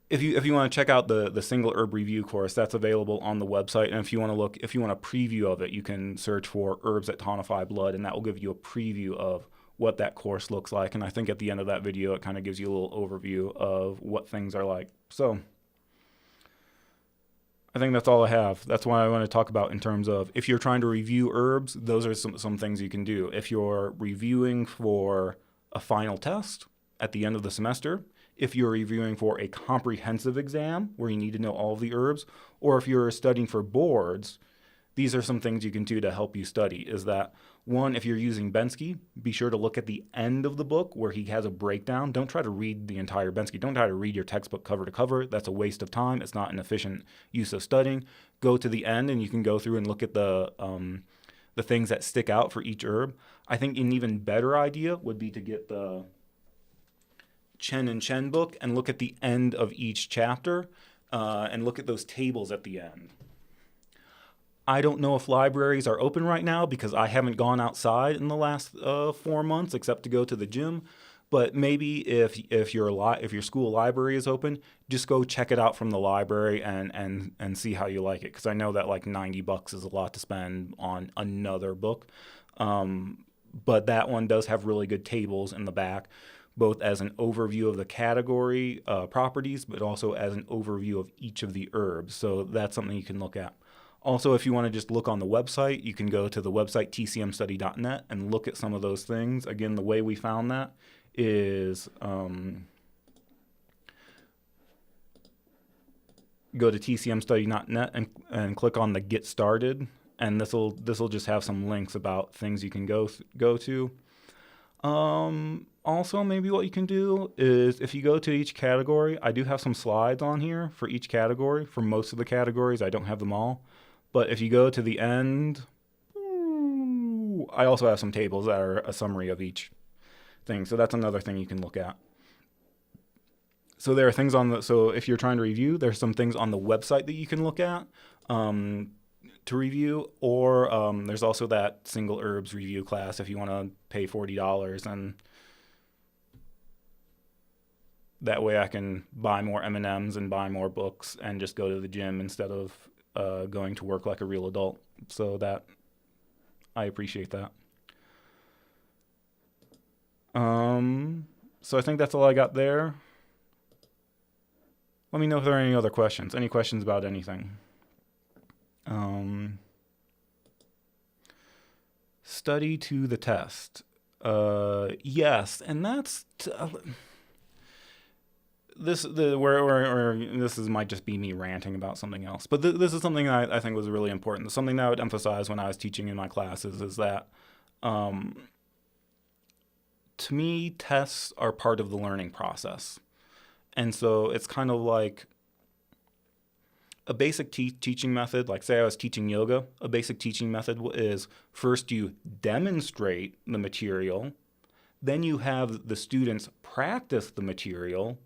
if you want to check out the single herb review course, that's available on the website. And if you want a preview of it, you can search for herbs that tonify blood, and that will give you a preview of what that course looks like. And I think at the end of that video, it kind of gives you a little overview of what things are like. So I think that's all I have. That's what I want to talk about in terms of if you're trying to review herbs, those are some things you can do. If you're reviewing for a final test at the end of the semester, if you're reviewing for a comprehensive exam where you need to know all of the herbs, or if you're studying for boards, these are some things you can do to help you study. Is that one, if you're using Bensky, be sure to look at the end of the book where he has a breakdown. Don't try to read the entire Bensky. Don't try to read your textbook cover to cover. That's a waste of time. It's not an efficient use of studying. Go to the end and you can go through and look at the things that stick out for each herb. I think an even better idea would be to get the Chen and Chen book and look at the end of each chapter and look at those tables at the end. I don't know if libraries are open right now because I haven't gone outside in the last 4 months except to go to the gym. But maybe if your school library is open, just go check it out from the library and see how you like it. Because I know that like $90 is a lot to spend on another book. But that one does have really good tables in the back, both as an overview of the category properties, but also as an overview of each of the herbs. So that's something you can look at. Also, if you want to just look on the website, you can go to the website tcmstudy.net and look at some of those things. Again, the way we found that is go to tcmstudy.net and click on the Get Started, and this will just have some links about things you can go to. Also, maybe what you can do is if you go to each category, I do have some slides on here for each category. For most of the categories, I don't have them all. But if you go to the end, I also have some tables that are a summary of each thing. So that's another thing you can look at. So there are things so if you're trying to review, there's some things on the website that you can look at to review, or there's also that single herbs review class if you want to pay $40, and that way I can buy more M&Ms and buy more books and just go to the gym instead of going to work like a real adult. So that I appreciate that. So I think that's all I got there. Let me know if there are any other questions. Any questions about anything? Study to the test. Yes, and that's this might just be me ranting about something else, but this is something that I think was really important. Something that I would emphasize when I was teaching in my classes is that to me, tests are part of the learning process. And so it's kind of like a basic teaching method. Like say I was teaching yoga, a basic teaching method is first you demonstrate the material, then you have the students practice the material,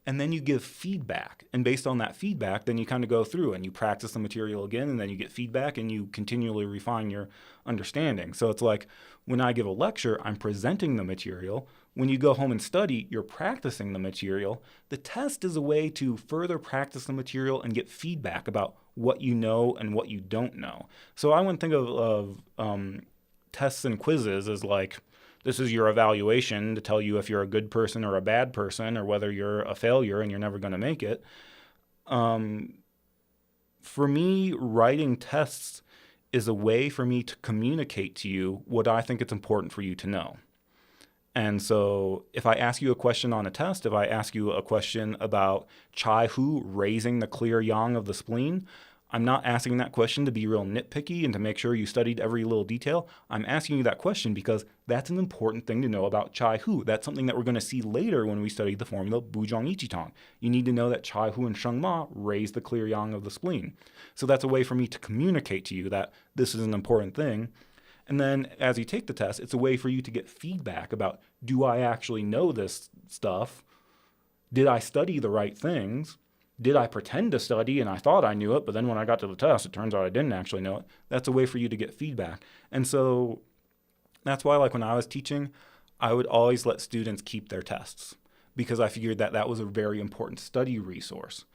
and then you give feedback. And based on that feedback, then you kind of go through and you practice the material again, and then you get feedback and you continually refine your understanding. So it's like when I give a lecture, I'm presenting the material. When you go home and study, you're practicing the material. The test is a way to further practice the material and get feedback about what you know and what you don't know. So I wouldn't think of tests and quizzes as like, this is your evaluation to tell you if you're a good person or a bad person, or whether you're a failure and you're never going to make it. For me, writing tests is a way for me to communicate to you what I think it's important for you to know. And so if I ask you a question on a test, if I ask you a question about Chai Hu raising the clear yang of the spleen, I'm not asking that question to be real nitpicky and to make sure you studied every little detail. I'm asking you that question because that's an important thing to know about Chai Hu. That's something that we're going to see later when we study the formula Buzhong Ichitong. You need to know that Chai Hu and Sheng Ma raise the clear yang of the spleen. So that's a way for me to communicate to you that this is an important thing. And then as you take the test, it's a way for you to get feedback about, do I actually know this stuff? Did I study the right things? Did I pretend to study and I thought I knew it, but then when I got to the test, it turns out I didn't actually know it? That's a way for you to get feedback. And so that's why, like when I was teaching, I would always let students keep their tests because I figured that that was a very important study resource.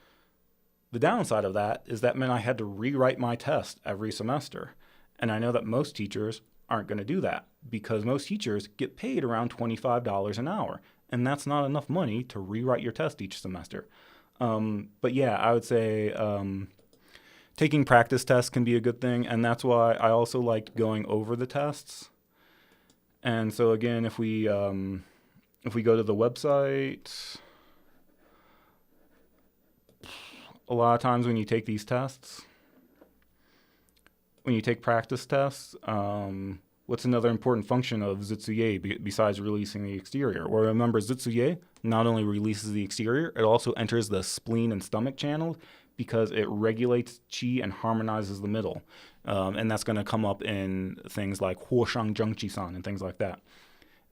The downside of that is that meant I had to rewrite my test every semester. And I know that most teachers aren't going to do that because most teachers get paid around $25 an hour. And that's not enough money to rewrite your test each semester. But yeah, I would say taking practice tests can be a good thing. And that's why I also liked going over the tests. And so again, if we go to the website, a lot of times when you take these tests, when you take practice tests, what's another important function of Zitsuye besides releasing the exterior? Well, remember, Zitsuye not only releases the exterior, it also enters the spleen and stomach channels because it regulates qi and harmonizes the middle. And that's going to come up in things like Huoshang Zhengqi-san and things like that.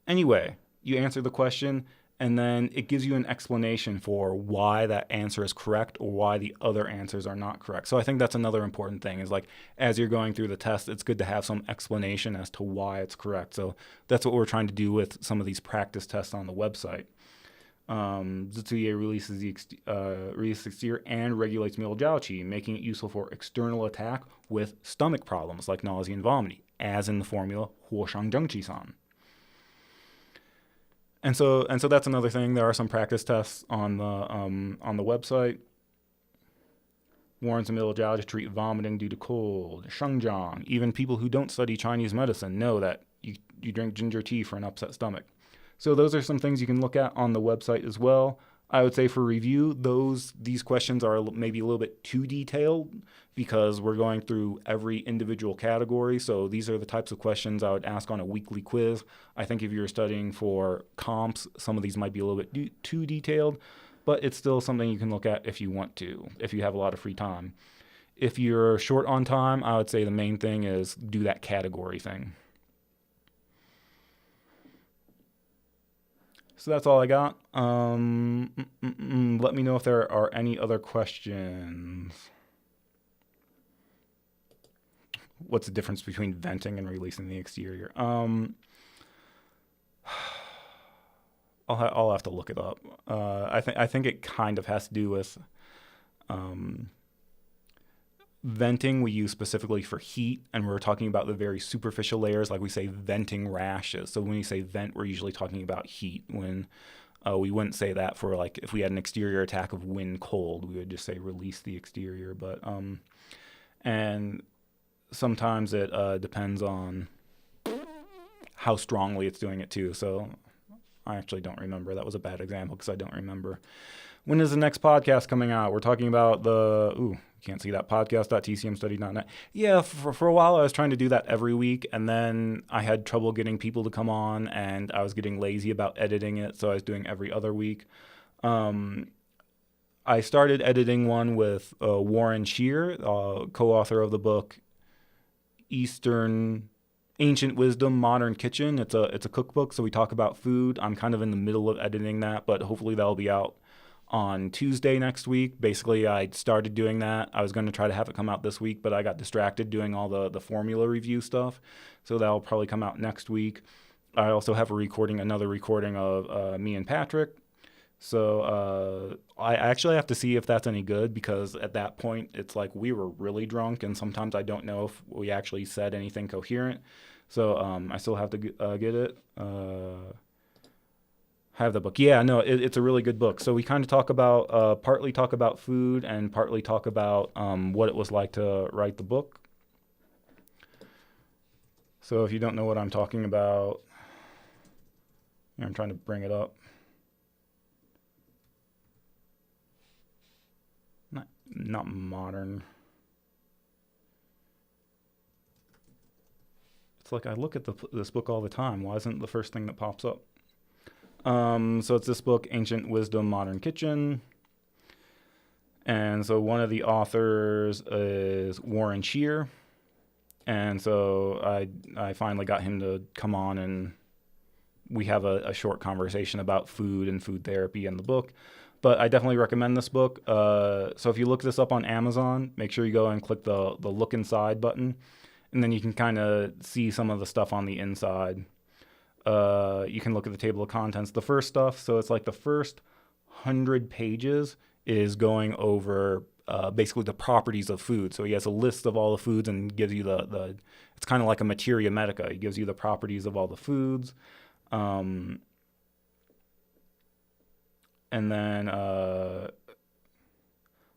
Anyway, you answer the question, and then it gives you an explanation for why that answer is correct or why the other answers are not correct. So I think that's another important thing is like as you're going through the test, it's good to have some explanation as to why it's correct. So that's what we're trying to do with some of these practice tests on the website. Zitsuye releases the exterior and regulates middle jiao qi, making it useful for external attack with stomach problems like nausea and vomiting, as in the formula Huoshang Zhengqi-san. And so that's another thing. There are some practice tests on the website. Warns the middle jiao to treat vomiting due to cold. Shengjiang. Even people who don't study Chinese medicine know that you drink ginger tea for an upset stomach. So those are some things you can look at on the website as well. I would say for review, these questions are maybe a little bit too detailed because we're going through every individual category. So these are the types of questions I would ask on a weekly quiz. I think if you're studying for comps, some of these might be a little bit too detailed, but it's still something you can look at if you want to, if you have a lot of free time. If you're short on time, I would say the main thing is do that category thing. So that's all I got. Let me know if there are any other questions. What's the difference between venting and releasing the exterior? I'll have to look it up. I think it kind of has to do with venting we use specifically for heat, and we're talking about the very superficial layers, like we say venting rashes. So when you say vent, we're usually talking about heat. When we wouldn't say that for like if we had an exterior attack of wind cold, we would just say release the exterior. But and sometimes it depends on how strongly it's doing it too. So I actually don't remember. That was a bad example because I don't remember. When is the next podcast coming out? We're talking about you can't see that, podcast.tcmstudy.net. Yeah, for a while I was trying to do that every week, and then I had trouble getting people to come on, and I was getting lazy about editing it, so I was doing every other week. I started editing one with Warren Shear, co-author of the book Ancient Wisdom, Modern Kitchen. It's a cookbook, so we talk about food. I'm kind of in the middle of editing that, but hopefully that'll be out on Tuesday next week. Basically, I started doing that. I was going to try to have it come out this week, but I got distracted doing all the formula review stuff. So that'll probably come out next week. I also have another recording of me and Patrick. So I actually have to see if that's any good because at that point, it's like we were really drunk, and sometimes I don't know if we actually said anything coherent. So I still have to get it. Have the book. Yeah, no, it's a really good book. So we kind of partly talk about food and partly talk about what it was like to write the book. So if you don't know what I'm talking about, I'm trying to bring it up. Not modern. It's like I look at this book all the time. Why isn't it the first thing that pops up? So it's this book, Ancient Wisdom, Modern Kitchen. And so one of the authors is Warren Shear. And so I finally got him to come on, and we have a short conversation about food and food therapy in the book. But I definitely recommend this book. So if you look this up on Amazon, make sure you go and click the look inside button, and then you can kind of see some of the stuff on the inside. You can look at the table of contents. The first stuff, so it's like the first 100 pages is going over basically the properties of food. So he has a list of all the foods and gives you the it's kind of like a materia medica. He gives you the properties of all the foods. Um, and then oh,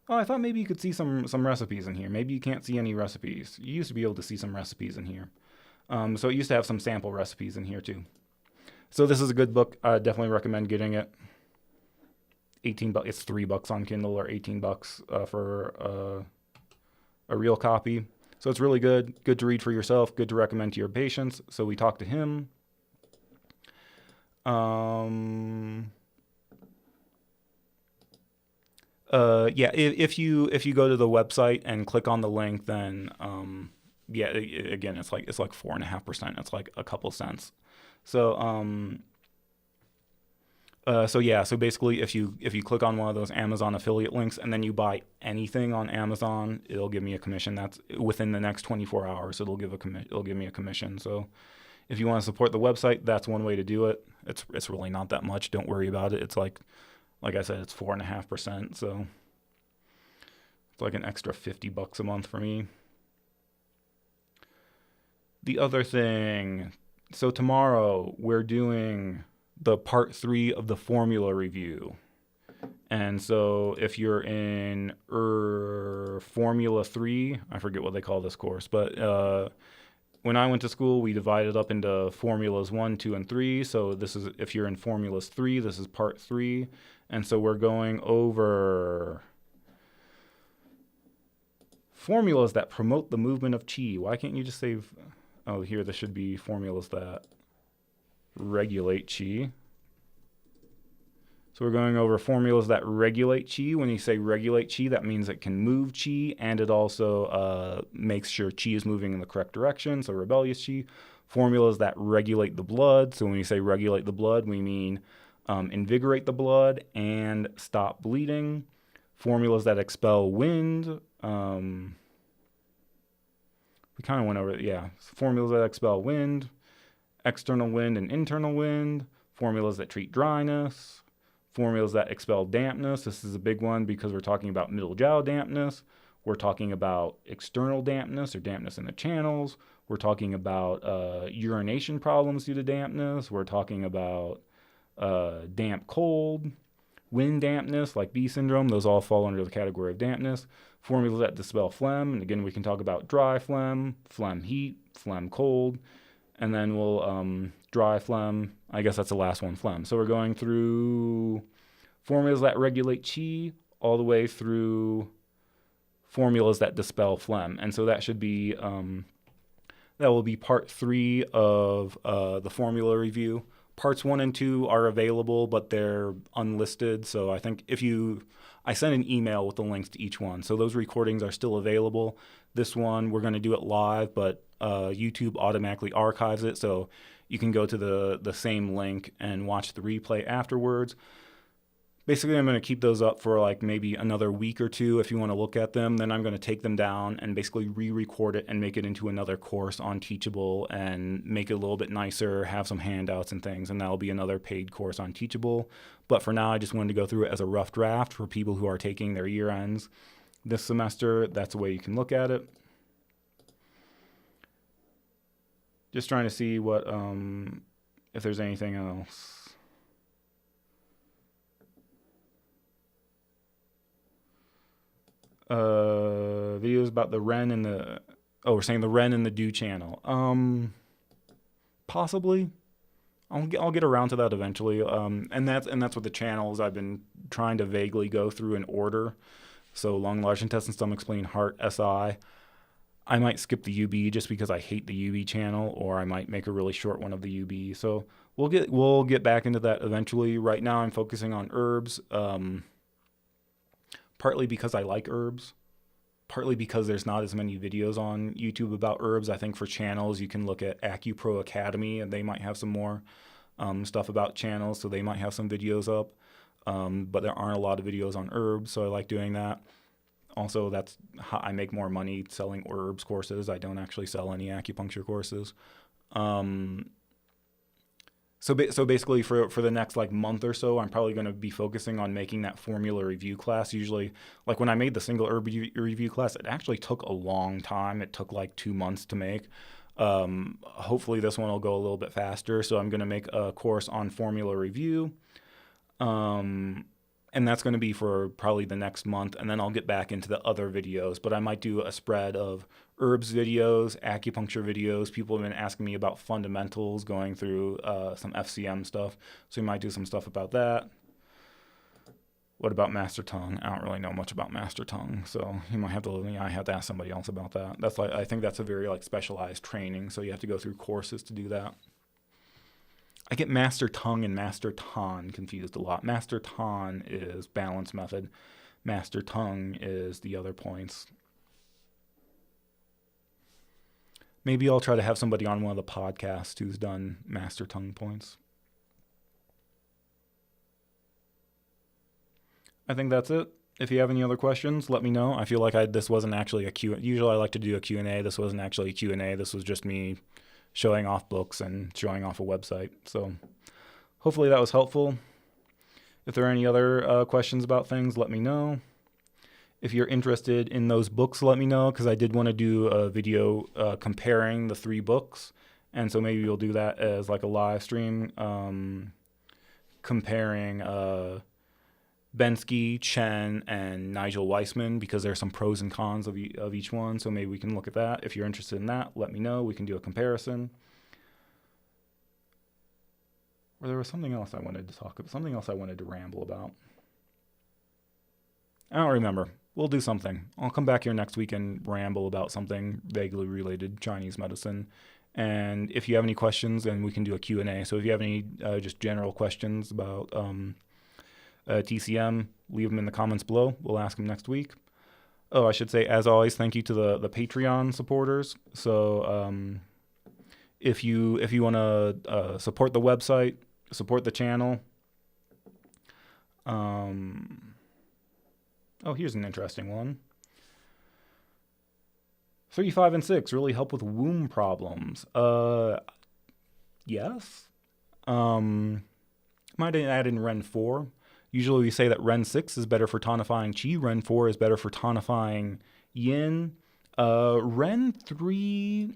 I thought maybe you could see some recipes in here. Maybe you can't see any recipes. You used to be able to see some recipes in here. So it used to have some sample recipes in here too. So this is a good book. I definitely recommend getting it. $18. It's $3 on Kindle or $18 for a real copy. So it's really good. Good to read for yourself. Good to recommend to your patients. So we talked to him. Yeah, if you go to the website and click on the link, then yeah, again, it's like 4.5%. It's like a couple cents. So so yeah, so basically, if you click on one of those Amazon affiliate links and then you buy anything on Amazon, it'll give me a commission. That's within the next 24 hours. It'll give me a commission. So if you want to support the website, that's one way to do it. It's really not that much. Don't worry about it. It's like I said, it's 4.5%. So it's like an extra $50 a month for me. The other thing, so tomorrow we're doing the part 3 of the formula review. And so if you're in Formula 3, I forget what they call this course, but when I went to school, we divided up into formulas 1, 2, and 3. So this is, if you're in formulas 3, this is part 3. And so we're going over formulas that promote the movement of chi. Why can't you just say, oh, here, this should be formulas that regulate chi. So we're going over formulas that regulate chi. When you say regulate chi, that means it can move chi, and it also makes sure chi is moving in the correct direction, so rebellious chi. Formulas that regulate the blood. So when you say regulate the blood, we mean invigorate the blood and stop bleeding. Formulas that expel wind. We kind of went over it, yeah. Formulas that expel wind, external wind and internal wind. Formulas that treat dryness. Formulas that expel dampness. This is a big one because we're talking about middle jiao dampness. We're talking about external dampness or dampness in the channels. We're talking about urination problems due to dampness. We're talking about damp cold, wind dampness like B syndrome. Those all fall under the category of dampness. Formulas that dispel phlegm. And again, we can talk about dry phlegm, phlegm heat, phlegm cold. And then we'll dry phlegm. I guess that's the last one, phlegm. So we're going through formulas that regulate chi all the way through formulas that dispel phlegm. And so that should be, that will be part 3 of the formula review. Parts 1 and 2 are available, but they're unlisted. So I think I sent an email with the links to each one. So those recordings are still available. This one, we're going to do it live, but YouTube automatically archives it. So you can go to the same link and watch the replay afterwards. Basically, I'm going to keep those up for like maybe another week or 2 if you want to look at them. Then I'm going to take them down and basically re-record it and make it into another course on Teachable and make it a little bit nicer, have some handouts and things, and that'll be another paid course on Teachable. But for now, I just wanted to go through it as a rough draft for people who are taking their year ends this semester. That's the way you can look at it. Just trying to see what if there's anything else. Videos about the Ren and the we're saying the Ren and the Do channel. Possibly. I'll get around to that eventually. And that's what the channels I've been trying to vaguely go through in order. So lung, large intestine, stomach, spleen, heart, SI. I might skip the UB just because I hate the UB channel, or I might make a really short one of the UB. So we'll get back into that eventually. Right now I'm focusing on herbs, partly because I like herbs, partly because there's not as many videos on YouTube about herbs. I think for channels you can look at AcuPro Academy, and they might have some more stuff about channels, so they might have some videos up. but there aren't a lot of videos on herbs, so I like doing that. Also, that's how I make more money selling herbs courses. I don't actually sell any acupuncture courses. Um, so basically, for the next like month or so, I'm probably going to be focusing on making that formula review class. Usually, like when I made the single herb review class, it actually took a long time. It took like 2 months to make. Hopefully, this one will go a little bit faster. So I'm going to make a course on formula review. Um, and that's going to be for probably the next month, and then I'll get back into the other videos. But I might do a spread of herbs videos, acupuncture videos. People have been asking me about fundamentals, going through some FCM stuff, so we might do some stuff about that. What about master tongue? I don't really know much about master tongue, so you might have to. I have to ask somebody else about that. That's like, I think that's a very like specialized training, so you have to go through courses to do that. I get master tongue and master ton confused a lot. Master ton is balance method. Master tongue is the other points. Maybe I'll try to have somebody on one of the podcasts who's done master tongue points. I think that's it. If you have any other questions, let me know. I feel like this wasn't actually a Q. Usually I like to do a Q&A. This wasn't actually a Q&A. This was just me showing off books and showing off a website. So hopefully that was helpful. If there are any other questions about things, let me know. If you're interested in those books, let me know, because I did want to do a video comparing the 3 books. And so maybe we'll do that as like a live stream, comparing Bensky, Chen, and Nigel Weissman, because there's some pros and cons of each one. So maybe we can look at that. If you're interested in that, let me know. We can do a comparison. Or there was something else I wanted to talk about, something else I wanted to ramble about. I don't remember. We'll do something. I'll come back here next week and ramble about something vaguely related Chinese medicine. And if you have any questions, then we can do a Q&A. So if you have any just general questions about TCM, leave them in the comments below. We'll ask them next week. Oh, I should say, as always, thank you to the Patreon supporters. So if you want to support the website, support the channel. Oh, here's an interesting one. 3, 5, and 6 really help with womb problems. Yes. Might add in Ren 4. Usually we say that Ren 6 is better for tonifying Qi. Ren 4 is better for tonifying Yin. Ren 3...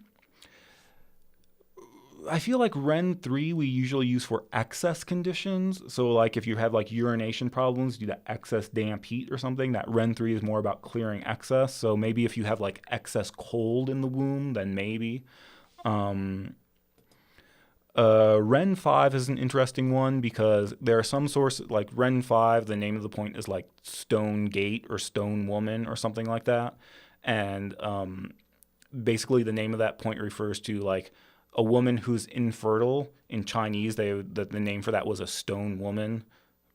I feel like Ren 3 we usually use for excess conditions. So like if you have like urination problems due to excess damp heat or something, that Ren 3 is more about clearing excess. So maybe if you have like excess cold in the womb, then maybe. Ren 5 is an interesting one because there are some sources, like Ren 5, the name of the point is like Stone Gate or Stone Woman or something like that. And basically the name of that point refers to like a woman who's infertile. In Chinese, the name for that was a stone woman.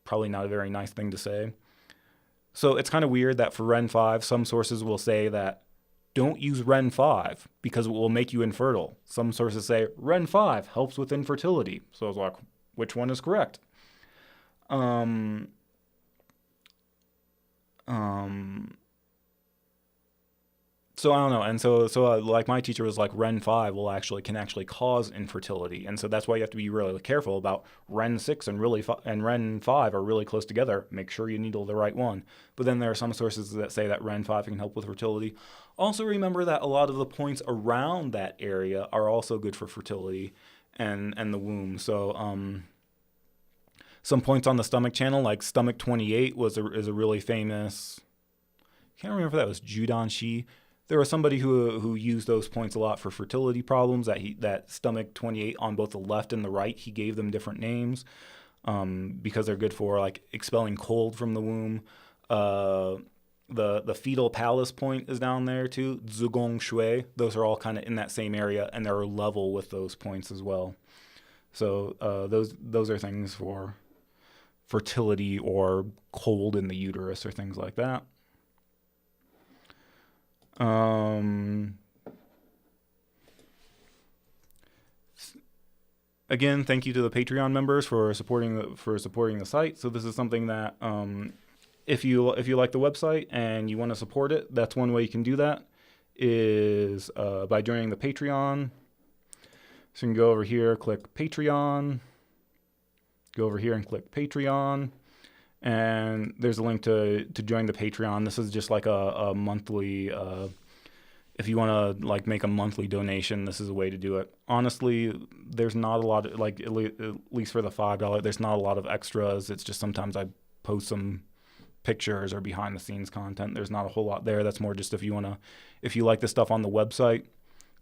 Probably not a very nice thing to say. So it's kind of weird that for Ren 5, some sources will say that don't use Ren 5 because it will make you infertile. Some sources say Ren 5 helps with infertility. So I was like, which one is correct? So I don't know, and so like my teacher was like Ren 5 can actually cause infertility, and so that's why you have to be really careful about Ren 6 and Ren 5 are really close together. Make sure you needle the right one. But then there are some sources that say that Ren 5 can help with fertility. Also remember that a lot of the points around that area are also good for fertility and the womb. So some points on the stomach channel, like stomach 28 is a really famous. Can't remember if that was Judan Shi. There was somebody who used those points a lot for fertility problems. That stomach 28 on both the left and the right, he gave them different names because they're good for like expelling cold from the womb. The fetal palace point is down there too. Zugong Shui. Those are all kind of in that same area, and they're level with those points as well. So those are things for fertility or cold in the uterus or things like that. Again, thank you to the Patreon members for supporting the site. So this is something that if you like the website and you want to support it, that's one way you can do that is by joining the Patreon. So you can go over here, click Patreon, go over here and click Patreon, and there's a link to join the Patreon. This is just like a monthly. If you want to like make a monthly donation, this is a way to do it. Honestly, there's not a lot of, like at least for the $5, there's not a lot of extras. It's just sometimes I post some pictures or behind the scenes content. There's not a whole lot there. That's more just if you like the stuff on the website,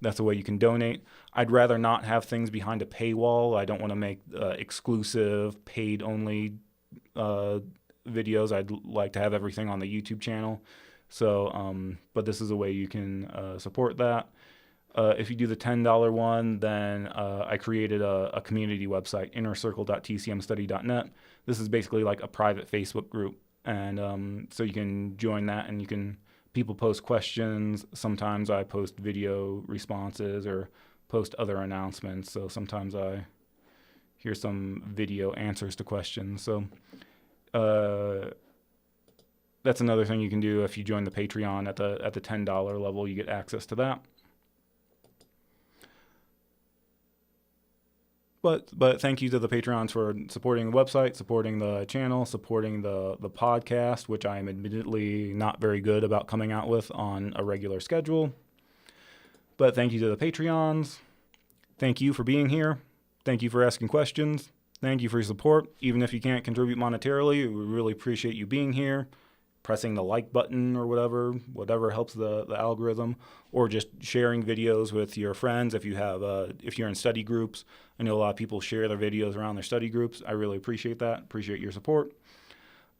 that's the way you can donate. I'd rather not have things behind a paywall. I don't want to make exclusive paid only videos. I'd like to have everything on the YouTube channel. So, but this is a way you can support that. If you do the $10 one, then I created a community website, innercircle.tcmstudy.net. This is basically like a private Facebook group. And so you can join that, and people post questions. Sometimes I post video responses or post other announcements. So sometimes here's some video answers to questions. So that's another thing you can do if you join the Patreon at the $10 level. You get access to that. But thank you to the Patreons for supporting the website, supporting the channel, supporting the podcast, which I am admittedly not very good about coming out with on a regular schedule. But thank you to the Patreons. Thank you for being here. Thank you for asking questions. Thank you for your support. Even if you can't contribute monetarily, we really appreciate you being here, pressing the like button or whatever helps the algorithm, or just sharing videos with your friends if you're in study groups. I know a lot of people share their videos around their study groups. I really appreciate that. Appreciate your support.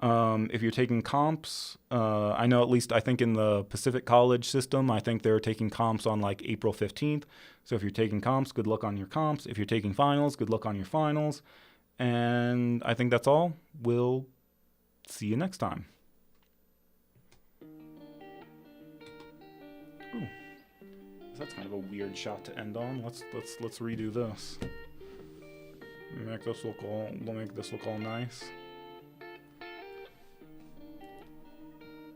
If you're taking comps, I know at least I think in the Pacific College system, I think they're taking comps on like April 15th. So if you're taking comps, good luck on your comps. If you're taking finals, good luck on your finals. And I think that's all. We'll see you next time. Ooh, that's kind of a weird shot to end on. Let's redo this. Make this look all nice.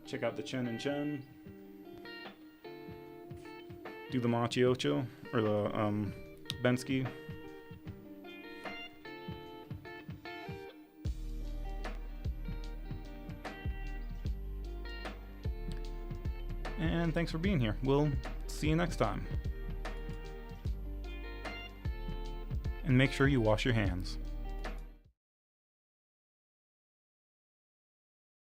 Check out the Chen and Chen. Do the Machiocho or the Bensky. And thanks for being here. We'll see you next time. And make sure you wash your hands.